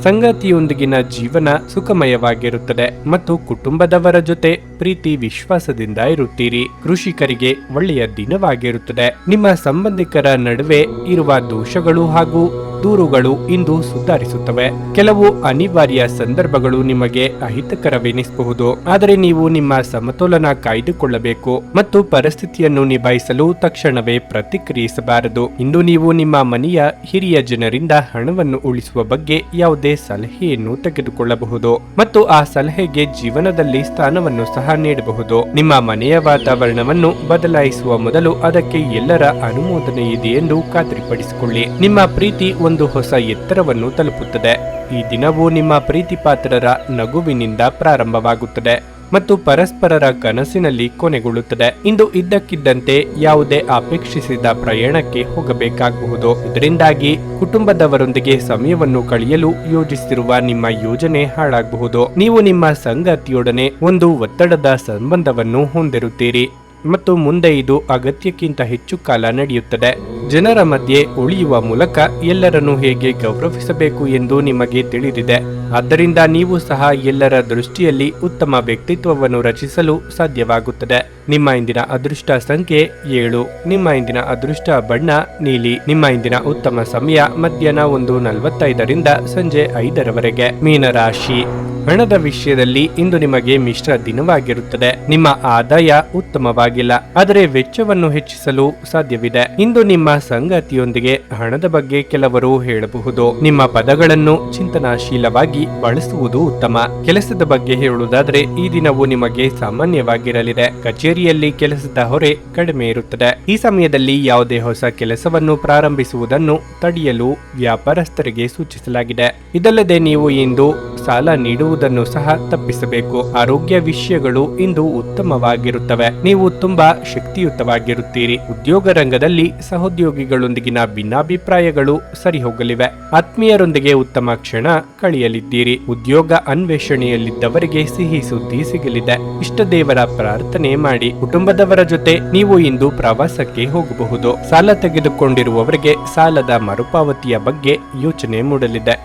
ಸಂಗಾತಿಯೊಂದಿಗಿನ ಜೀವನ ಸುಖಮಯವಾಗಿರುತ್ತದೆ ಮತ್ತು ಕುಟುಂಬದವರ ಜೊತೆ ಪ್ರೀತಿ ವಿಶ್ವಾಸದಿಂದ ಇರುತ್ತೀರಿ. ಕೃಷಿಕರಿಗೆ ಒಳ್ಳೆಯ ದಿನವಾಗಿರುತ್ತದೆ. ನಿಮ್ಮ ಸಂಬಂಧಿಕರ ನಡುವೆ ಇರುವ ದೋಷಗಳು ಹಾಗೂ ದೂರುಗಳು ಇಂದು ಸುಧಾರಿಸುತ್ತವೆ. ಕೆಲವು ಅನಿವಾರ್ಯ ಸಂದರ್ಭಗಳು ನಿಮಗೆ ಅಹಿತಕರವೆನಿಸಬಹುದು. ಆದರೆ ನೀವು ನಿಮ್ಮ ಸಮತೋಲನ ಕಾಯ್ದುಕೊಳ್ಳಬೇಕು ಮತ್ತು ಪರಿಸ್ಥಿತಿಯನ್ನು ನಿಭಾಯಿಸಲು ತಕ್ಷಣವೇ ಪ್ರತಿಕ್ರಿಯಿಸಬಾರದು. ಇಂದು ನೀವು ನಿಮ್ಮ ಮನೆಯ ಹಿರಿಯ ಜನರಿಂದ ಹಣವನ್ನು ಉಳಿಸುವ ಬಗ್ಗೆ ಯಾವುದೇ ಸಲಹೆಯನ್ನು ತೆಗೆದುಕೊಳ್ಳಬಹುದು ಮತ್ತು ಆ ಸಲಹೆಗೆ ಜೀವನದಲ್ಲಿ ಸ್ಥಾನವನ್ನು ಸಹ ನೀಡಬಹುದು. ನಿಮ್ಮ ಮನೆಯ ವಾತಾವರಣವನ್ನು ಬದಲಾಯಿಸುವ ಮೊದಲು ಅದಕ್ಕೆ ಎಲ್ಲರ ಅನುಮೋದನೆ ಇದೆ ಎಂದು ಖಾತ್ರಿಪಡಿಸಿಕೊಳ್ಳಿ. ನಿಮ್ಮ ಪ್ರೀತಿ ಒಂದು ಹೊಸ ಎತ್ತರವನ್ನು ತಲುಪುತ್ತದೆ. ಈ ದಿನವು ನಿಮ್ಮ ಪ್ರೀತಿ ಪಾತ್ರರ ನಗುವಿನಿಂದ ಪ್ರಾರಂಭವಾಗುತ್ತದೆ ಮತ್ತು ಪರಸ್ಪರರ ಕನಸಿನಲ್ಲಿ ಕೊನೆಗೊಳ್ಳುತ್ತದೆ. ಇಂದು ಇದ್ದಕ್ಕಿದ್ದಂತೆ ಯಾವುದೇ ಅಪೇಕ್ಷಿಸಿದ ಪ್ರಯಾಣಕ್ಕೆ ಹೋಗಬೇಕಾಗಬಹುದು. ಇದರಿಂದಾಗಿ ಕುಟುಂಬದವರೊಂದಿಗೆ ಸಮಯವನ್ನು ಕಳೆಯಲು ಯೋಜಿಸಿರುವ ನಿಮ್ಮ ಯೋಜನೆ ಹಾಳಾಗಬಹುದು. ನೀವು ನಿಮ್ಮ ಸಂಗಾತಿಯೊಡನೆ ಒಂದು ಒತ್ತಡದ ಸಂಬಂಧವನ್ನು ಹೊಂದಿರುತ್ತೀರಿ ಮತ್ತು ಮುಂದೆ ಇದು ಅಗತ್ಯಕ್ಕಿಂತ ಹೆಚ್ಚು ಕಾಲ ನಡೆಯುತ್ತದೆ. ಜನರ ಮಧ್ಯೆ ಉಳಿಯುವ ಮೂಲಕ ಎಲ್ಲರನ್ನು ಹೇಗೆ ಗೌರವಿಸಬೇಕು ಎಂದು ನಿಮಗೆ ತಿಳಿದಿದೆ. ಆದ್ದರಿಂದ ನೀವು ಸಹ ಎಲ್ಲರ ದೃಷ್ಟಿಯಲ್ಲಿ ಉತ್ತಮ ವ್ಯಕ್ತಿತ್ವವನ್ನು ರಚಿಸಲು ಸಾಧ್ಯವಾಗುತ್ತದೆ. ನಿಮ್ಮ ಇಂದಿನ ಅದೃಷ್ಟ ಸಂಖ್ಯೆ 7. ನಿಮ್ಮ ಇಂದಿನ ಅದೃಷ್ಟ ಬಣ್ಣ ನೀಲಿ. ನಿಮ್ಮ ಇಂದಿನ ಉತ್ತಮ ಸಮಯ ಮಧ್ಯಾಹ್ನ 1:45 ಸಂಜೆ 5 ಮೀನರಾಶಿ. ಹಣದ ವಿಷಯದಲ್ಲಿ ಇಂದು ನಿಮಗೆ ಮಿಶ್ರ ದಿನವಾಗಿರುತ್ತದೆ. ನಿಮ್ಮ ಆದಾಯ ಉತ್ತಮವಾಗಿಲ್ಲ, ಆದರೆ ವೆಚ್ಚವನ್ನು ಹೆಚ್ಚಿಸಲು ಸಾಧ್ಯವಿದೆ. ಇಂದು ನಿಮ್ಮ ಸಂಗಾತಿಯೊಂದಿಗೆ ಹಣದ ಬಗ್ಗೆ ಕೆಲವರು ಹೇಳಬಹುದು. ನಿಮ್ಮ ಪದಗಳನ್ನು ಚಿಂತನಾಶೀಲವಾಗಿ ಬಳಸುವುದು ಉತ್ತಮ. ಕೆಲಸದ ಬಗ್ಗೆ ಹೇಳುವುದಾದ್ರೆ ಈ ದಿನವು ನಿಮಗೆ ಸಾಮಾನ್ಯವಾಗಿರಲಿದೆ. ಕಚೇರಿಯಲ್ಲಿ ಕೆಲಸದ ಹೊರೆ ಕಡಿಮೆ ಇರುತ್ತದೆ. ಈ ಸಮಯದಲ್ಲಿ ಯಾವುದೇ ಹೊಸ ಕೆಲಸವನ್ನು ಪ್ರಾರಂಭಿಸುವುದನ್ನು ತಡೆಯಲು ವ್ಯಾಪಾರಸ್ಥರಿಗೆ ಸೂಚಿಸಲಾಗಿದೆ. ಇದಲ್ಲದೆ ನೀವು ಇಂದು ಸಾಲ ನೀಡುವುದನ್ನು ಸಹ ತಪ್ಪಿಸಬೇಕು. ಆರೋಗ್ಯ ವಿಷಯಗಳು ಇಂದು ಉತ್ತಮವಾಗಿರುತ್ತವೆ. ನೀವು ತುಂಬಾ ಶಕ್ತಿಯುತವಾಗಿರುತ್ತೀರಿ. ಉದ್ಯೋಗ ರಂಗದಲ್ಲಿ ಸಹೋದ್ಯೋಗಿಗಳೊಂದಿಗಿನ ಭಿನ್ನಾಭಿಪ್ರಾಯಗಳು ಸರಿಹೋಗಲಿವೆ. ಆತ್ಮೀಯರೊಂದಿಗೆ ಉತ್ತಮ ಕ್ಷಣ ಕಳೆಯಲಿದ್ದೀರಿ. ಉದ್ಯೋಗ ಅನ್ವೇಷಣೆಯಲ್ಲಿದ್ದವರಿಗೆ ಸಿಹಿ ಸುದ್ದಿ ಸಿಗಲಿದೆ. ಇಷ್ಟ ದೇವರ ಪ್ರಾರ್ಥನೆ ಮಾಡಿ. ಕುಟುಂಬದವರ ಜೊತೆ ನೀವು ಇಂದು ಪ್ರವಾಸಕ್ಕೆ ಹೋಗಬಹುದು. ಸಾಲ ತೆಗೆದುಕೊಂಡಿರುವವರಿಗೆ ಸಾಲದ ಮರುಪಾವತಿಯ ಬಗ್ಗೆ ಯೋಚನೆ ಮೂಡಲಿದೆ.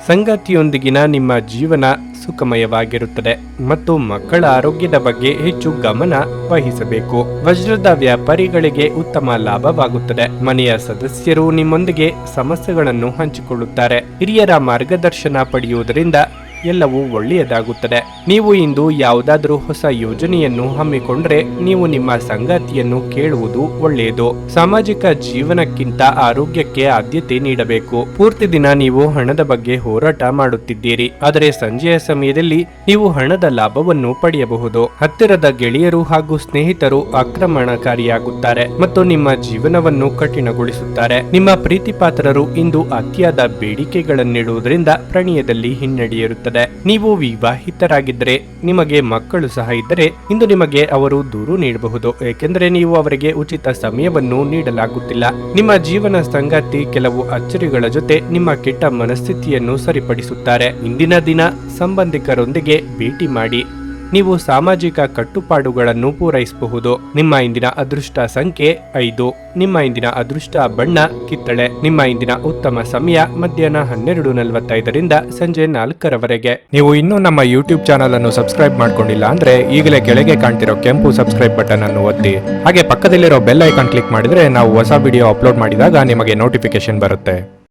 ಸಂಗಾತಿಯೊಂದಿಗಿನ ನಿಮ್ಮ ಜೀವನ ಸುಖಮಯವಾಗಿರುತ್ತದೆ ಮತ್ತು ಮಕ್ಕಳ ಆರೋಗ್ಯದ ಬಗ್ಗೆ ಹೆಚ್ಚು ಗಮನ ವಹಿಸಬೇಕು. ವಜ್ರದ ವ್ಯಾಪಾರಿಗಳಿಗೆ ಉತ್ತಮ ಲಾಭವಾಗುತ್ತದೆ. ಮನೆಯ ಸದಸ್ಯರು ನಿಮ್ಮೊಂದಿಗೆ ಸಮಸ್ಯೆಗಳನ್ನು ಹಂಚಿಕೊಳ್ಳುತ್ತಾರೆ. ಹಿರಿಯರ ಮಾರ್ಗದರ್ಶನ ಪಡೆಯುವುದರಿಂದ ಎಲ್ಲವೂ ಒಳ್ಳೆಯದಾಗುತ್ತದೆ. ನೀವು ಇಂದು ಯಾವುದಾದ್ರೂ ಹೊಸ ಯೋಜನೆಯನ್ನು ಹಮ್ಮಿಕೊಂಡ್ರೆ ನೀವು ನಿಮ್ಮ ಸಂಗಾತಿಯನ್ನು ಕೇಳುವುದು ಒಳ್ಳೆಯದು. ಸಾಮಾಜಿಕ ಜೀವನಕ್ಕಿಂತ ಆರೋಗ್ಯಕ್ಕೆ ಆದ್ಯತೆ ನೀಡಬೇಕು. ಪೂರ್ತಿ ದಿನ ನೀವು ಹಣದ ಬಗ್ಗೆ ಹೋರಾಟ ಮಾಡುತ್ತಿದ್ದೀರಿ, ಆದರೆ ಸಂಜೆಯ ಸಮಯದಲ್ಲಿ ನೀವು ಹಣದ ಲಾಭವನ್ನು ಪಡೆಯಬಹುದು. ಹತ್ತಿರದ ಗೆಳೆಯರು ಹಾಗೂ ಸ್ನೇಹಿತರು ಆಕ್ರಮಣಕಾರಿಯಾಗುತ್ತಾರೆ ಮತ್ತು ನಿಮ್ಮ ಜೀವನವನ್ನು ಕಠಿಣಗೊಳಿಸುತ್ತಾರೆ. ನಿಮ್ಮ ಪ್ರೀತಿಪಾತ್ರರು ಇಂದು ಅತಿಯಾದ ಬೇಡಿಕೆಗಳನ್ನಿಡುವುದರಿಂದ ಪ್ರಣಯದಲ್ಲಿ ಹಿನ್ನಡೆಯಿರುತ್ತದೆ. ನೀವು ವಿವಾಹಿತರಾಗಿದ್ದರೆ ನಿಮಗೆ ಮಕ್ಕಳು ಸಹ ಇದ್ದರೆ ಇಂದು ನಿಮಗೆ ಅವರು ದೂರು ನೀಡಬಹುದು, ಏಕೆಂದರೆ ನೀವು ಅವರಿಗೆ ಉಚಿತ ಸಮಯವನ್ನು ನೀಡಲಾಗುತ್ತಿಲ್ಲ. ನಿಮ್ಮ ಜೀವನ ಸಂಗಾತಿ ಕೆಲವು ಅಚ್ಚರಿಗಳ ಜೊತೆ ನಿಮ್ಮ ಕೆಟ್ಟ ಮನಸ್ಥಿತಿಯನ್ನು ಸರಿಪಡಿಸುತ್ತಾರೆ. ಇಂದಿನ ದಿನ ಸಂಬಂಧಿಕರೊಂದಿಗೆ ಭೇಟಿ ಮಾಡಿ. ನೀವು ಸಾಮಾಜಿಕ ಕಟ್ಟುಪಾಡುಗಳನ್ನು ಪೂರೈಸಬಹುದು. ನಿಮ್ಮ ಇಂದಿನ ಅದೃಷ್ಟ ಸಂಖ್ಯೆ 5. ನಿಮ್ಮ ಇಂದಿನ ಅದೃಷ್ಟ ಬಣ್ಣ ಕಿತ್ತಳೆ. ನಿಮ್ಮ ಇಂದಿನ ಉತ್ತಮ ಸಮಯ ಮಧ್ಯಾಹ್ನ 12:45ರಿಂದ ಸಂಜೆ 4ರವರೆಗೆ. ನೀವು ಇನ್ನೂ ನಮ್ಮ ಯೂಟ್ಯೂಬ್ ಚಾನಲ್ ಅನ್ನು ಸಬ್ಸ್ಕ್ರೈಬ್ ಮಾಡ್ಕೊಂಡಿಲ್ಲ ಅಂದ್ರೆ ಈಗಲೇ ಕೆಳಗೆ ಕಾಣ್ತಿರೋ ಕೆಂಪು ಸಬ್ಸ್ಕ್ರೈಬ್ ಬಟನ್ ಅನ್ನು ಒತ್ತಿ. ಹಾಗೆ ಪಕ್ಕದಲ್ಲಿರೋ ಬೆಲ್ ಐಕಾನ್ ಕ್ಲಿಕ್ ಮಾಡಿದ್ರೆ ನಾವು ಹೊಸ ವಿಡಿಯೋ ಅಪ್ಲೋಡ್ ಮಾಡಿದಾಗ ನಿಮಗೆ ನೋಟಿಫಿಕೇಶನ್ ಬರುತ್ತೆ.